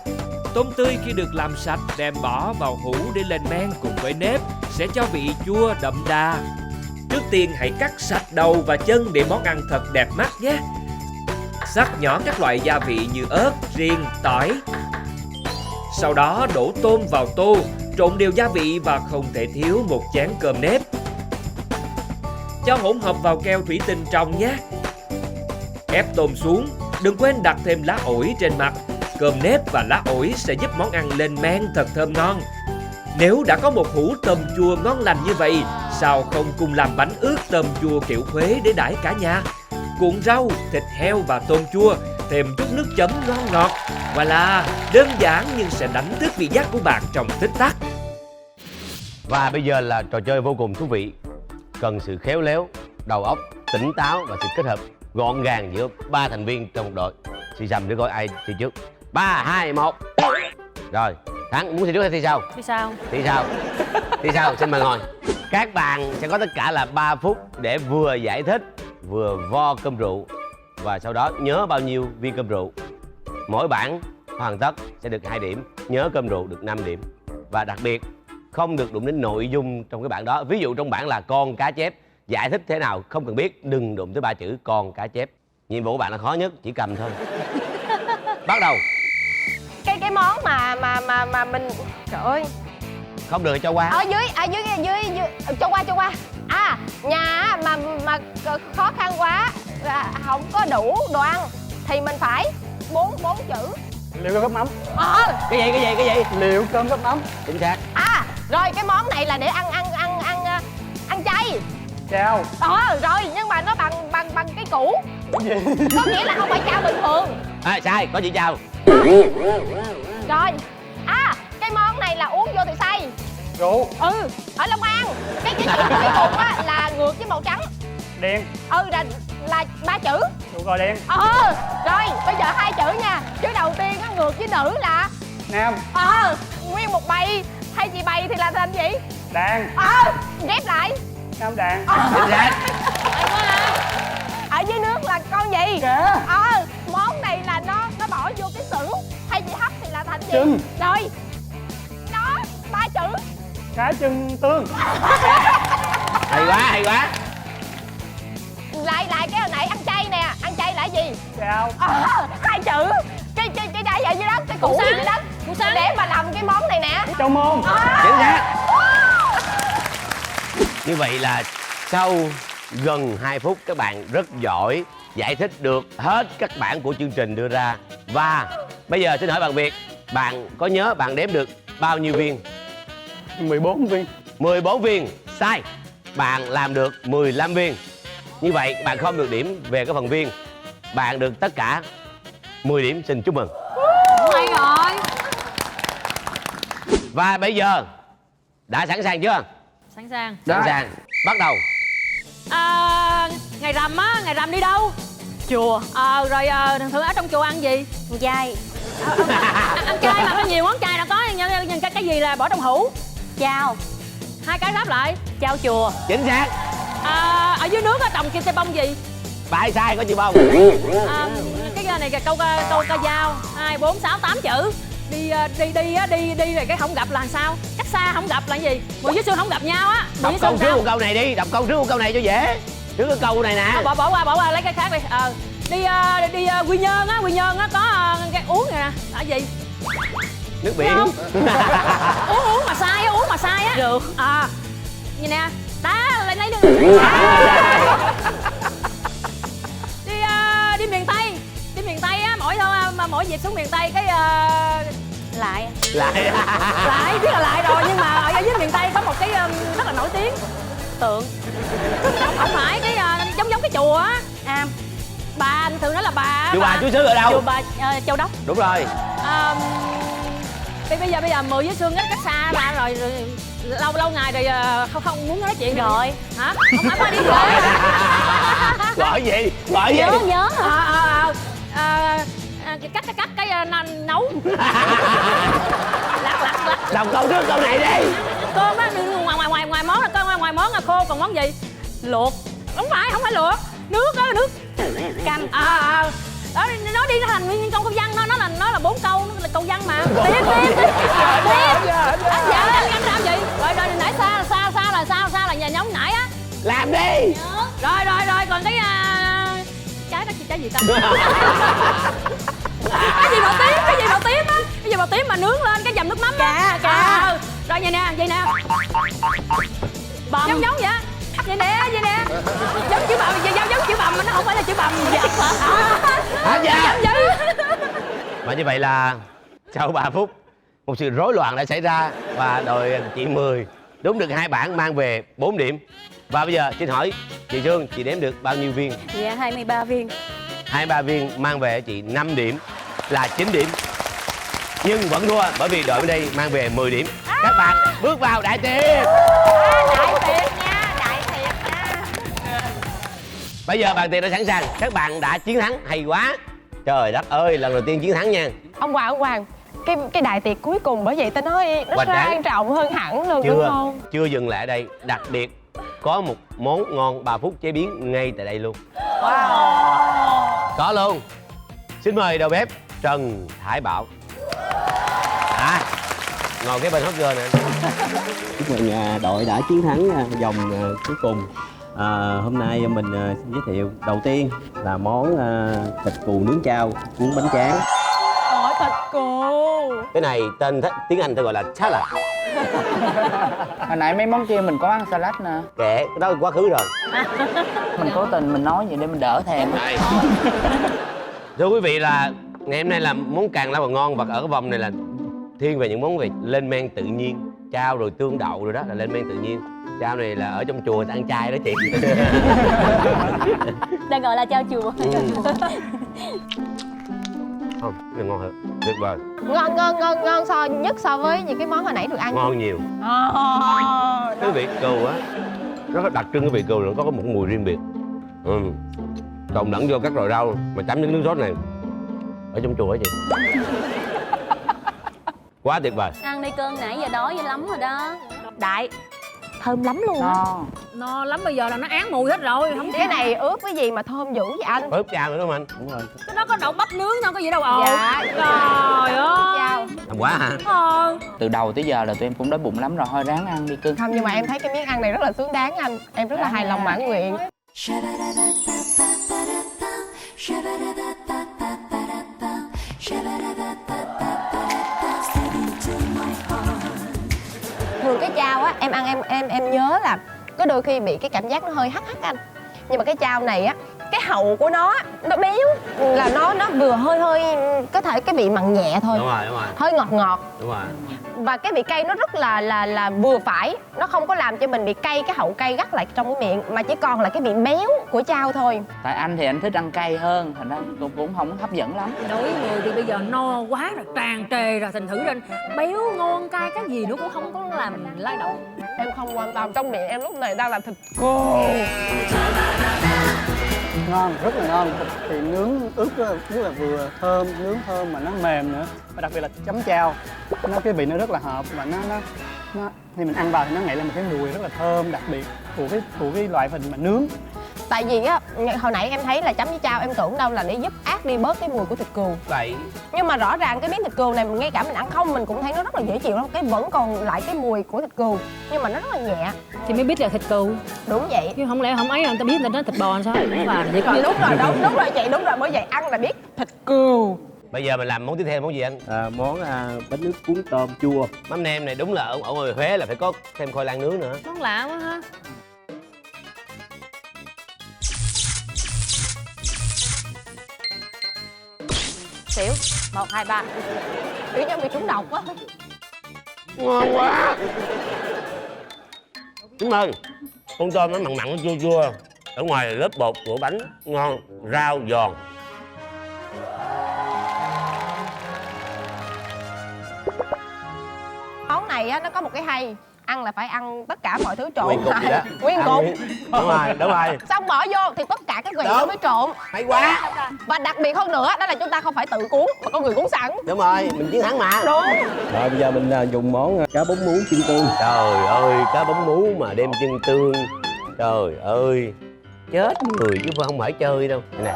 Tôm tươi khi được làm sạch đem bỏ vào hũ để lên men cùng với nếp sẽ cho vị chua đậm đà. Trước tiên hãy cắt sạch đầu và chân để món ăn thật đẹp mắt nhé. Xắt nhỏ các loại gia vị như ớt, riềng, tỏi. Sau đó đổ tôm vào tô, trộn đều gia vị và không thể thiếu một chén cơm nếp. Cho hỗn hợp vào keo thủy tinh trong nhé. Ép tôm xuống, đừng quên đặt thêm lá ổi trên mặt. Cơm nếp và lá ổi sẽ giúp món ăn lên men thật thơm ngon. Nếu đã có một hũ tôm chua ngon lành như vậy, sao không cùng làm bánh ướt tôm chua kiểu Huế để đãi cả nhà? Cuộn rau, thịt heo và tôm chua, thêm chút nước chấm ngon ngọt. Voilà, đơn giản nhưng sẽ đánh thức vị giác của bạn trong tích tắc. Và bây giờ là trò chơi vô cùng thú vị. Cần sự khéo léo, đầu óc tỉnh táo và sự kết hợp gọn gàng giữa 3 thành viên trong một đội. Thì Sầm để coi ai thi trước. 3, 2, 1. Rồi, Thắng muốn thi trước hay thi sau? Thi sao? Thi sau. Thi sau, xin mời ngồi. Các bạn sẽ có tất cả là 3 phút để vừa giải thích, vừa vo cơm rượu và sau đó nhớ bao nhiêu viên cơm rượu. Mỗi bảng hoàn tất sẽ được 2 điểm, nhớ cơm rượu được 5 điểm. Và đặc biệt không được đụng đến nội dung trong cái bảng đó. Ví dụ trong bảng là con cá chép, Giải thích thế nào không cần biết, đừng đụng tới 3 chữ con cá chép. Nhiệm vụ của bạn là khó nhất, chỉ cầm thôi. Bắt đầu. Cái món mà mình, trời ơi, Không được cho qua. ở dưới cho qua. À, nhà mà khó khăn quá là không có đủ đồ ăn thì mình phải bốn chữ. Liệu cơm gắp mắm. Cái gì? Liệu cơm gắp mắm. Chính xác. À, rồi cái món này là để ăn chay. Chao. Rồi nhưng mà nó bằng cái củ. Có nghĩa là không phải chao bình thường. Sai, có chữ chào. Rồi. À, cái món này là uống vô thì say. Rượu. Ở Long An. Cái cục á là ngược với màu trắng. Đen. Là 3 chữ. Rượu còi đen. Rồi, bây giờ 2 chữ nha. Chữ đầu tiên nó ngược với nữ là Nam. nguyên một bầy. Thay vì bầy thì là thành gì? Đàn. Ghép lại. Nam đàn. Chính xác. Ở dưới nước là con gì? Cá. Món này là nó bỏ vô cái xửng. Thay vì hấp thì là thành gì? Trứng. Rồi. Đó, 3 chữ. Cá chân tương. Hay quá. Lại cái hồi nãy ăn chay nè. Ăn chay là gì? Chao. 2 chữ. Cái đai ở dưới đất, cái củ gì dưới đất để mà làm cái món này nè. Châu môn. Chính xác. Như vậy là sau gần 2 phút các bạn rất giỏi, giải thích được hết các bản của chương trình đưa ra. Và bây giờ xin hỏi bạn Việt, bạn có nhớ bạn đếm được bao nhiêu viên? 14 viên. 14 viên. Sai. Bạn làm được 15 viên. Như vậy bạn không được điểm về cái phần viên. Bạn được tất cả 10 điểm, xin chúc mừng. Hay rồi. Và bây giờ đã sẵn sàng chưa? Sẵn sàng. Sẵn sàng. Bắt đầu. Ngày rằm á, ngày rằm đi đâu? Chùa. Rồi thường ở trong chùa ăn gì? Chay. Ăn chay mà có nhiều món chay, là có nhưng cái gì là bỏ trong hũ? Chao. 2 cái đáp lại. Chao chùa. Chính xác. Ở dưới nước á trồng kim tây bông gì? Phải sai, có chữ bông. Cái này là câu ca dao. 2, 4, 6, 8 chữ. Đi rồi cái không gặp là sao? Cách xa không gặp là gì? Mùi với xương không gặp nhau á. Đọc câu trước một câu này đi, đọc câu trước một câu này cho dễ. Trước cái câu này nè. Bỏ qua lấy cái khác đi. Đi Quy Nhơn á có cái uống này nè. Là gì? Nước biển. uống mà sai á. Rượu. Nhìn nè, đá lấy đi miền Tây á, mỗi dịp xuống miền Tây cái Lại. lại biết là lại rồi, nhưng mà ở dưới miền Tây có một cái rất là nổi tiếng. Tượng. Không phải cái giống cái chùa á. Bà thường nói là bà. Chú bà chú xứ ở đâu? Chùa Bà Châu Đốc. Đúng rồi. Bây giờ Mười với Sương cách xa ra rồi, lâu ngày rồi không muốn nói chuyện Rồi. hả? Không phải đi rồi. Gọi gì? Nhớ. Cắt cái nấu. lặt. Đọc câu trước câu này đi. Cơm á, ngoài món là cơm, ngoài món là khô, còn món gì? Luộc. Không phải luộc. Nước á, nước canh. Đó, nó đi nó thành nguyên câu văn, nó là 4 câu, nó là câu văn mà. Tiếp. Dạ, ăn sao gì? Rồi nãy xa là nhà nhóm nãy á. Làm đi. Rồi, còn cái trái gì ta? Cái gì màu tím á? Cái gì màu tím mà nướng lên cái dầm nước mắm á. Cà. Rồi vậy nè. Bầm. Giống vậy. Vậy nè. Giống chữ bầm, giống chữ bầm mà nó không phải là chữ bầm. Hả dạ? Và như vậy là sau 3 phút một sự rối loạn đã xảy ra và đội chị Mười đúng được 2 bản mang về 4 điểm. Và bây giờ xin hỏi chị Sương, chị đếm được bao nhiêu viên? Dạ 23 viên. 23 viên mang về chị 5 điểm là 9 điểm. Nhưng vẫn thua bởi vì đội bên đây mang về 10 điểm. Các bạn bước vào đại tiệc. Đại tiệc nha. Bây giờ bàn tiệc đã sẵn sàng, các bạn đã chiến thắng, hay quá. Trời đất ơi, lần đầu tiên chiến thắng nha. Ông Hoàng, cái đại tiệc cuối cùng bởi vậy ta nói nó Hoành tráng. sang trọng hơn hẳn luôn, đúng không? Chưa dừng lại ở đây, đặc biệt có một món ngon 3 phút chế biến ngay tại đây luôn. Có luôn. Xin mời đầu bếp Trần Thái Bảo. Ngồi cái bên hot girl nè. Chúc mừng đội đã chiến thắng vòng cuối cùng. Hôm nay mình xin giới thiệu đầu tiên là món thịt cừu nướng chao cuốn bánh tráng. Ôi thịt cừu. Cái này tên tiếng Anh tôi gọi là salad. Hồi nãy mấy món kia mình có ăn salad nè. Kệ, cái đó quá khứ rồi. Mình cố tình mình nói vậy để mình đỡ thèm. Thưa quý vị, là ngày hôm nay là món càng lá và ngon, và ở cái vòng này là thiên về những món về lên men tự nhiên. Chao rồi tương đậu rồi đó là lên men tự nhiên. Chao này là ở trong chùa người ta ăn chay đó chị. Đang gọi là chao chùa. Không, cái này ngon hơn, tuyệt vời. Ngon nhất so với những cái món hồi nãy được ăn. Ngon nhiều. Cái vị cừu á, nó có đặc trưng, cái vị cừu nó có một mùi riêng biệt. Trộn lẫn vô các loại rau mà chấm những nước sốt này ở trong chùa á chị. Quá tuyệt vời. Ăn đi cưng, nãy giờ đói dữ lắm rồi đó. Đại, thơm lắm luôn á. No lắm, bây giờ là nó án mùi hết rồi. Không Cái này ướp cái gì mà thơm dữ vậy anh? Ướp chao nữa đúng không anh? Đúng rồi. cái đó có đậu bắp nướng đâu, có gì đâu ồn. Dạ. Trời ơi. Chao. Làm quá hả? Từ đầu tới giờ là tụi em cũng đói bụng lắm rồi, thôi ráng ăn đi cưng. Không, nhưng mà em thấy cái miếng ăn này rất là xứng đáng anh. Em rất là hài lòng mãn nguyện. Thường cái chao á, em ăn em nhớ là có đôi khi bị cái cảm giác nó hơi hắc anh. Nhưng mà cái chao này á, cái hậu của nó béo, là nó vừa hơi có thể cái vị mặn nhẹ thôi. Đúng rồi. Hơi ngọt. Đúng rồi. Và cái vị cay nó rất là vừa phải. Nó không có làm cho mình bị cay, cái hậu cay gắt lại trong cái miệng, mà chỉ còn là cái vị béo của chao thôi. Tại anh thì anh thích ăn cay hơn, thành ra cũng không hấp dẫn lắm. Đối với người thì bây giờ no quá rồi, tràn trề rồi, thành thử ra béo ngon cay cái gì nó cũng không có làm lay động. Em không quan tâm, trong miệng em lúc này đang là thịt cừu. Ngon, rất là ngon. Thịt thì nướng ướp rất là vừa thơm, nướng thơm mà nó mềm nữa. Và đặc biệt là chấm chao, nó cái vị nó rất là hợp, và nó khi mình ăn vào thì nó nghĩ là một cái mùi rất là thơm đặc biệt của cái loại hình mà nướng. Tại vì á, hồi nãy em thấy là chấm với chao em tưởng đâu là để giúp át đi bớt cái mùi của thịt cừu. Vậy Nhưng mà rõ ràng cái miếng thịt cừu này ngay cả mình ăn không mình cũng thấy nó rất là dễ chịu lắm. Cái vẫn còn lại cái mùi của thịt cừu, nhưng mà nó rất là nhẹ. Thì mới biết là thịt cừu. Đúng vậy. Chứ không lẽ không ấy người ta biết người ta thịt bò làm sao? Đúng là vậy Đúng rồi chị, đúng rồi, bởi vậy ăn là biết thịt cừu. bây giờ mình làm món tiếp theo, món gì anh? Món bánh nước cuốn tôm chua. Mắm nem này đúng là ở ngoài Huế là phải có thêm khoai lang nướng nữa. Món lạ quá ha. Xỉu, 1, 2, 3. Kiểu như bị trúng độc á. Ngon quá. Cảm ơn. Con tôm nó mặn nó chua chua, ở ngoài là lớp bột của bánh ngon, rau giòn. Món này á, nó có một cái hay, ăn là phải ăn tất cả mọi thứ trộn Nguyên cục vậy đó. Nguyên cục. Đúng rồi. Xong bỏ vô thì tất cả các vị nó mới trộn. Hay quá. Và đặc biệt hơn nữa đó là chúng ta không phải tự cuốn mà có người cuốn sẵn. Đúng rồi, mình chiến thắng mà. Đúng. Rồi bây giờ mình dùng món cá bóng muống chiên tương. Trời ơi, cá bóng muống mà đem chân tương. Trời ơi, chết người chứ không phải chơi đâu. Nè,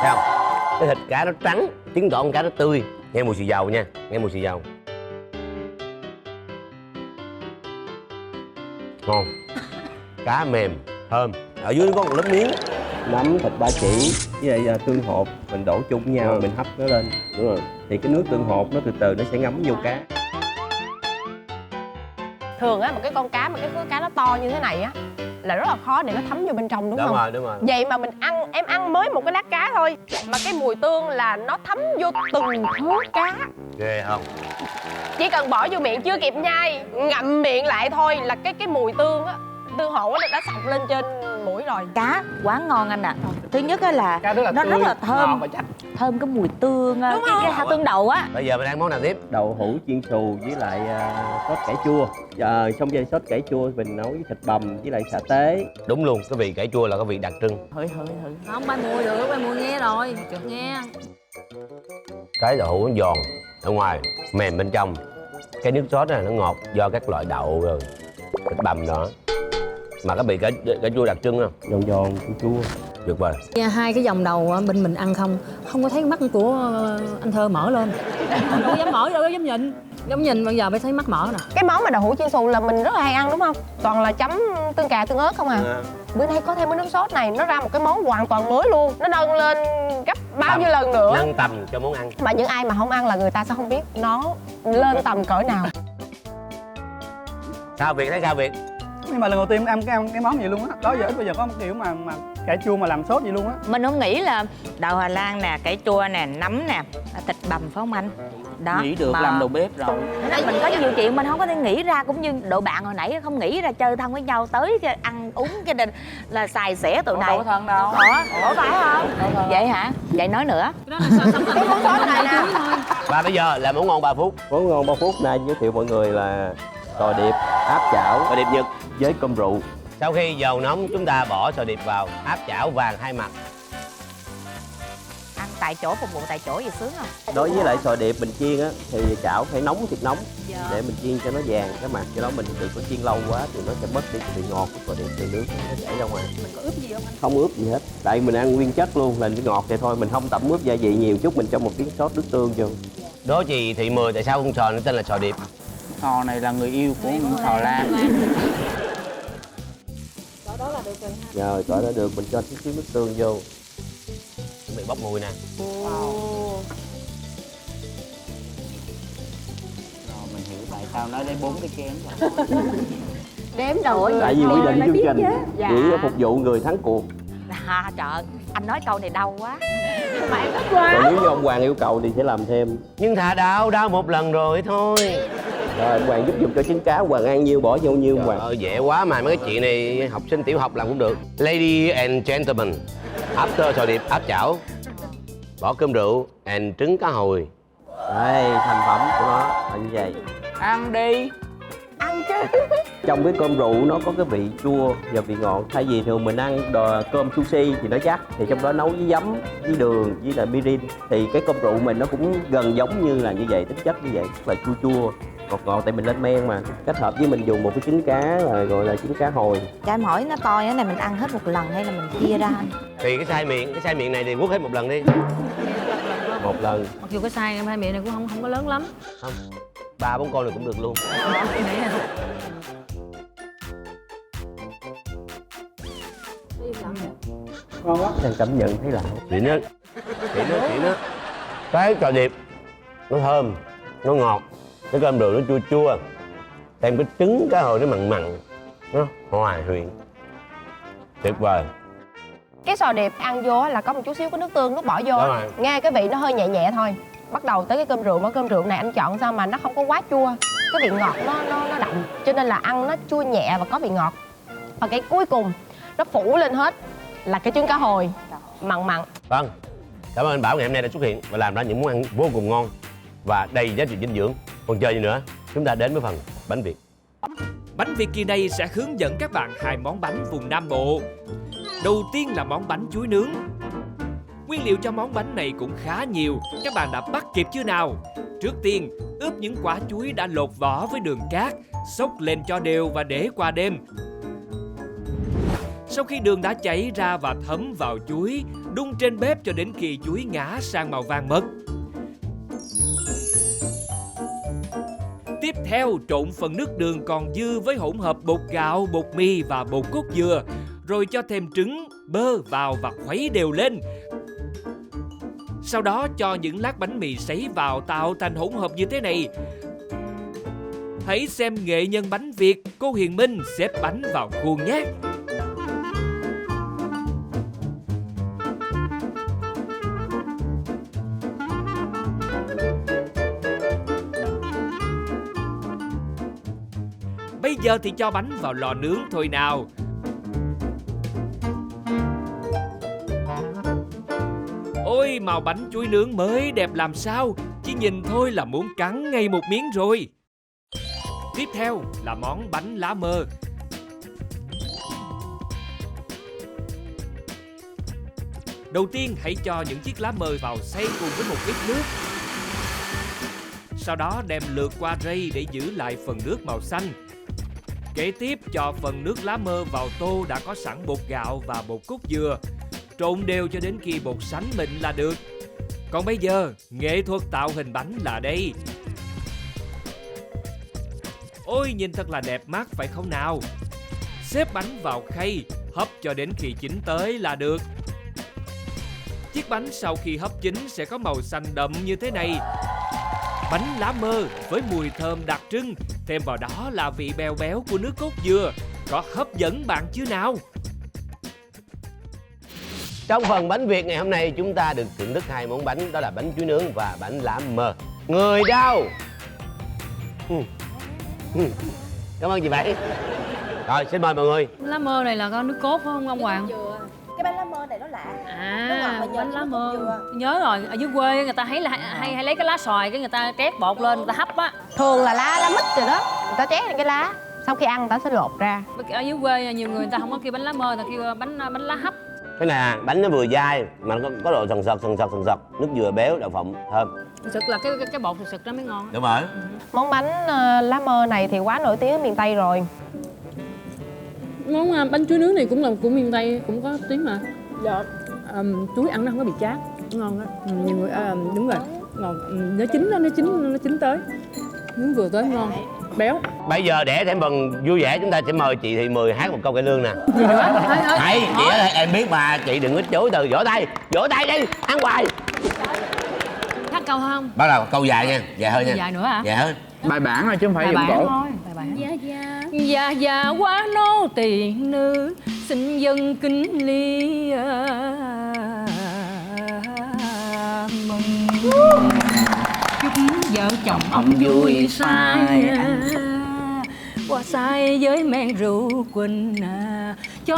thấy không? Cái thịt cá nó trắng, chứng tỏ con cá nó tươi. Nghe mùi xì dầu nha, nghe mùi xì dầu. Ngon. Cá mềm, thơm. Ở dưới nó có một lớp miếng. Nấm thịt ba chỉ với lại tương hột mình đổ chung với nhau, mình hấp nó lên. Đúng rồi. Thì cái nước tương hột nó từ từ nó sẽ ngấm vô cá. Thường á, một cái con cá mà cái khối cá nó to như thế này á là rất là khó để nó thấm vô bên trong, đúng không? Đúng rồi. Vậy mà em ăn mới một cái lát cá thôi mà cái mùi tương là nó thấm vô từng thớ cá. Ghê không? Chỉ cần bỏ vô miệng chưa kịp nhai, ngậm miệng lại thôi là cái mùi tương á, tương hột á đã sộc lên trên mũi rồi. Cá quá ngon anh ạ. Thứ nhất á là nó rất là thơm, thơm cái mùi tương, cái hạt tương đậu á. Bây giờ mình ăn món nào tiếp? Đậu hũ chiên xù với lại sốt cải chua. Xong rồi sốt cải chua mình nấu với thịt bằm với lại sả tế. Đúng luôn, cái vị cải chua là cái vị đặc trưng. Thử. Không bay mùi được, bay mùi nghe rồi. Nghe. Cái đậu hũ nó giòn ở ngoài, mềm bên trong. Cái nước sốt này nó ngọt do các loại đậu rồi thịt bằm đó. Mà cái vị cải chua đặc trưng không? Giòn chua. Tuyệt vời. Hai cái dòng đầu bên mình ăn không có thấy mắt của anh Thơ mở lên. Không dám mở đâu, dám nhìn. Giống nhìn bây giờ mới thấy mắc mỡ nè. Cái món mà đậu hũ chiên xù là mình rất là hay ăn đúng không? Toàn là chấm tương cà tương ớt không à. Bữa nay có thêm cái nước sốt này, nó ra một cái món hoàn toàn mới luôn. Nó nâng lên gấp bao nhiêu lần nữa. Nâng tầm cho món ăn. Mà những ai mà không ăn là người ta sẽ không biết nó lên tầm cỡ nào. Sao Việt thấy sao Việt? Nhưng mà lần đầu tiên ăn cái món gì luôn á. Đó giờ ít bao giờ có một kiểu mà cải chua mà làm sốt gì luôn á. Mình không nghĩ là đậu Hà Lan nè, cải chua nè, nấm nè, thịt bằm phải không anh? Đó. Nghĩ được mà làm đầu bếp rồi. nên mình có nhiều chuyện mình không có thể nghĩ ra, cũng như đội bạn hồi nãy không nghĩ ra chơi thân với nhau tới cái ăn uống cái đình là xài xẻ tụi này. Đâu có thân đâu. Ủa phải không? Vậy hả? Vậy nói nữa. Cái đó là so sánh Cái món sốt này nè. Và bây giờ là món ngon 3 phút. Món ngon 3 phút nay giới thiệu mọi người là sò điệp áp chảo Sò điệp Nhật với cơm rượu. Sau khi dầu nóng chúng ta bỏ sò điệp vào, áp chảo vàng hai mặt. Ăn tại chỗ, phục vụ tại chỗ gì sướng không? Đối với lại sò điệp mình chiên á thì chảo phải nóng thiệt nóng để mình chiên cho nó vàng cái mặt, cho đó mình đừng có chiên lâu quá thì nó sẽ mất đi cái vị ngọt của sò điệp, thì nước nó chảy ra ngoài. Mình có ướp gì không anh? Không ướp gì hết, tại mình ăn nguyên chất luôn là ngọt vậy thôi, mình không tẩm ướp gia vị nhiều, chút mình cho một miếng sốt nước tương vô. Đố chị Thị Mười tại sao con sò nó tên là sò điệp? Sò này là người yêu của sò Lan. Rồi cỡ đó được, mình cho chút xíu nước tương vô. Chuẩn bị bốc mùi nè. Rồi mình hiểu tại sao nói lấy 4 cái chén rồi. Đếm đầu. Tại vì quy định chương trình Dạ. chỉ phục vụ người thắng cuộc. Trời ơi, anh nói câu này đau quá. Mà em thích quá. Còn nếu như ông Hoàng yêu cầu thì sẽ làm thêm. Nhưng thà đau một lần rồi thôi. Rồi ông Hoàng giúp dùng cho trứng cá, Hoàng ăn nhiêu bỏ vô nhiêu Trời Hoàng. ơi, dễ quá mà mấy cái chuyện này học sinh tiểu học làm cũng được. Lady and gentlemen, after sò điệp áp chảo, bỏ cơm rượu and trứng cá hồi. Đây, thành phẩm của nó là như vậy. Ăn đi. Ăn chứ. Trong cái cơm rượu nó có cái vị chua và vị ngọt. Thay vì thường mình ăn cơm sushi thì nó chắc, thì trong đó nấu với giấm, với đường, với lại mirin. Thì cái cơm rượu mình nó cũng gần giống như là như vậy, tính chất như vậy, là chua chua, ngọt ngọt, tại mình lên men mà. Kết hợp với mình dùng một cái trứng cá là gọi là trứng cá hồi. Cho em hỏi nó to như thế này mình ăn hết một lần hay là mình chia ra anh? Thì cái size miệng này thì quất hết một lần đi. Một lần. Mặc dù cái size hai miệng này cũng không có lớn lắm. Không, 3-4 con này cũng được luôn. Em nghĩ là Ngon quá. Em cảm nhận thấy lạ. Chị nó cái sò điệp nó thơm, nó ngọt, cái cơm rượu nó chua chua, thêm cái trứng cá hồi nó mặn mặn, nó hòa quyện, tuyệt vời. Cái sò điệp ăn vô là có một chút xíu cái nước tương, nước bỏ vô Đúng rồi. nghe cái vị nó hơi nhẹ nhẹ thôi. Bắt đầu tới cái cơm rượu, mà cơm rượu này anh chọn sao mà nó không có quá chua, cái vị ngọt nó đậm, cho nên là ăn nó chua nhẹ và có vị ngọt. Và cái cuối cùng nó phủ lên hết là cái trứng cá hồi mặn mặn. Vâng, cảm ơn anh Bảo ngày hôm nay đã xuất hiện và làm ra những món ăn vô cùng ngon và đầy giá trị dinh dưỡng. Còn chờ gì nữa, chúng ta đến với phần bánh Việt. Bánh Việt kỳ này sẽ hướng dẫn các bạn 2 món bánh vùng Nam Bộ. Đầu tiên là món bánh chuối nướng. Nguyên liệu cho món bánh này cũng khá nhiều, các bạn đã bắt kịp chưa nào? Trước tiên, ướp những quả chuối đã lột vỏ với đường cát, xóc lên cho đều và để qua đêm. Sau khi đường đã chảy ra và thấm vào chuối, đun trên bếp cho đến khi chuối ngả sang màu vàng mật. Tiếp theo, trộn phần nước đường còn dư với hỗn hợp bột gạo, bột mì và bột cốt dừa, rồi cho thêm trứng, bơ vào và khuấy đều lên. Sau đó cho những lát bánh mì sấy vào tạo thành hỗn hợp như thế này. Hãy xem nghệ nhân bánh Việt, cô Hiền Minh xếp bánh vào khuôn nhé. Bây giờ thì cho bánh vào lò nướng thôi nào. Ôi, màu bánh chuối nướng mới đẹp làm sao, chỉ nhìn thôi là muốn cắn ngay một miếng rồi. Tiếp theo là món bánh lá mơ. Đầu tiên hãy cho những chiếc lá mơ vào xay cùng với một ít nước. Sau đó đem lượt qua rây để giữ lại phần nước màu xanh. Kế tiếp cho phần nước lá mơ vào tô đã có sẵn bột gạo và bột cốt dừa. Trộn đều cho đến khi bột sánh mịn là được. Còn bây giờ, nghệ thuật tạo hình bánh là đây. Ôi nhìn thật là đẹp mắt phải không nào? Xếp bánh vào khay, hấp cho đến khi chín tới là được. Chiếc bánh sau khi hấp chín sẽ có màu xanh đậm như thế này. Bánh lá mơ với mùi thơm đặc trưng, thêm vào đó là vị béo béo của nước cốt dừa. Có hấp dẫn bạn chứ nào? Trong phần bánh Việt ngày hôm nay chúng ta được thưởng thức 2 món bánh, đó là bánh chuối nướng và bánh lá mơ. Người đâu? Cảm ơn chị Bảy. Rồi xin mời mọi người. Lá mơ này là có nước cốt phải không ông Hoàng? Cái bánh lá mơ này nó lạ. Bánh lá mơ. Nhớ rồi, ở dưới quê người ta hay lấy cái lá xoài cái người ta trét bột lên người ta hấp á. Thường là lá mít rồi đó, người ta trét những cái lá, sau khi ăn người ta sẽ lột ra. Ở dưới quê nhiều người ta không có kêu bánh lá mơ, người ta kêu bánh lá hấp. Cái này bánh nó vừa dai mà nó có độ sần sật, nước dừa béo, đậu phộng thơm. Thực sự là cái bột thực sự nó mới ngon. Đúng rồi. Món bánh lá mơ này thì quá nổi tiếng ở miền Tây rồi. Món bánh chuối nướng này cũng là của miền Tây, cũng có tiếng mà. Dạ. Chuối ăn nó không có bị chát, ngon đó. Nhiều người đúng rồi, ngon. Nó chín tới, nướng vừa tới ngon, béo. Bây giờ để thêm phần vui vẻ chúng ta sẽ mời chị Thị Mười hát một câu cải lương nè. Gì nữa? Hay, chị em biết mà, chị đừng có chối từ. Vỗ tay đi, ăn hoài. Hát câu không? Bắt đầu câu dài nha, dài hơn nha. Dài nữa hả? Dài hơn. Bài bản thôi chứ không phải Bài giọng bản cổ. thôi. Bài bản. Dạ quá nô tỳ nữ, xin dân kính ly mừng. Chúc vợ chồng ông vui say, qua say với men rượu quỳnh, cho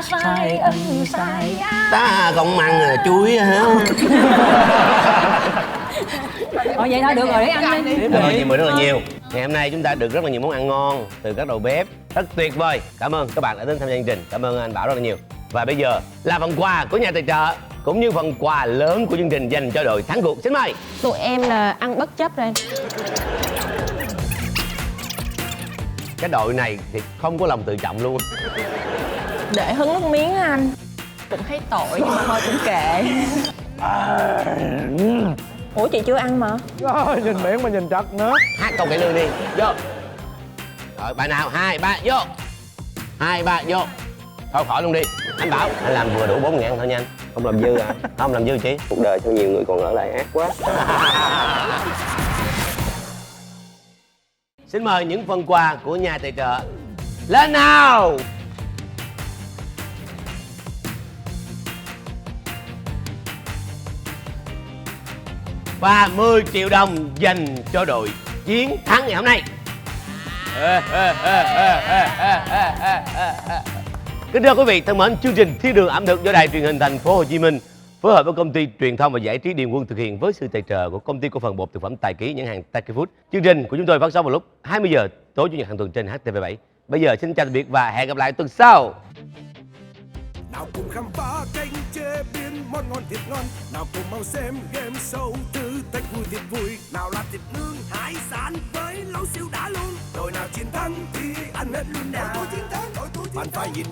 say ân say Ta không ăn chuối hả? Vậy thôi được rồi, để ăn đi. Cảm ơn chị Mười rất là nhiều. Ngày hôm nay chúng ta được rất là nhiều món ăn ngon từ các đầu bếp, rất tuyệt vời. Cảm ơn các bạn đã đến tham gia chương trình, cảm ơn anh Bảo rất là nhiều. Và bây giờ là phần quà của nhà tài trợ cũng như phần quà lớn của chương trình dành cho đội thắng cuộc. Xin mời. Tụi em là ăn bất chấp rồi. Cái đội này thì không có lòng tự trọng luôn. Để hứng nước miếng anh. Cũng thấy tội nhưng mà thôi cũng kệ. Ủa chị chưa ăn mà. Nhìn miệng mà nhìn trật nữa. Hát câu cải lương đi, vô. Rồi bài nào, 2, 3, vô. 2, 3, vô. Thôi khỏi luôn đi. Anh Bảo, anh làm vừa đủ 4.000 thôi nha anh. Không làm dư à? Không làm dư chị. Cuộc đời sao nhiều người còn ở lại ác quá. Xin mời những phần quà của nhà tài trợ. Lên nào. Và 10 triệu đồng dành cho đội chiến thắng ngày hôm nay. Kính thưa quý vị thân mến, chương trình Thiên đường ẩm thực do Đài Truyền hình Thành phố Hồ Chí Minh phối hợp với công ty truyền thông và giải trí Điền Quân thực hiện với sự tài trợ của công ty cổ phần bột thực phẩm Tài Ký nhãn hàng Taki Food. Chương trình của chúng tôi phát sóng vào lúc 20 giờ tối chủ nhật hàng tuần trên HTV7. Bây giờ xin chào tạm biệt và hẹn gặp lại tuần sau. Nào cùng khám phá kênh chế biến món ngon thiệt ngon, nào cùng mau xem game show thử thách vui thiệt vui, nào là thịt nướng hải sản với lẩu siêu đã luôn. Đội nào chiến thắng thì ăn hết luôn nào. Đội tôi chiến thắng, bạn phải nhìn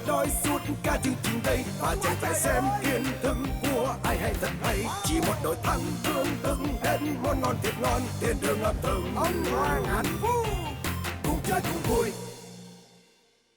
đôi suốt cả chương trình đây, và chẳng phải xem kiến thức của ai hay thật hay. Chỉ một đội thắng hưởng từng hết món ngon thiệt ngon, thiên đường ẩm thực ông Hoàng hạnh phúc cùng chơi cùng vui.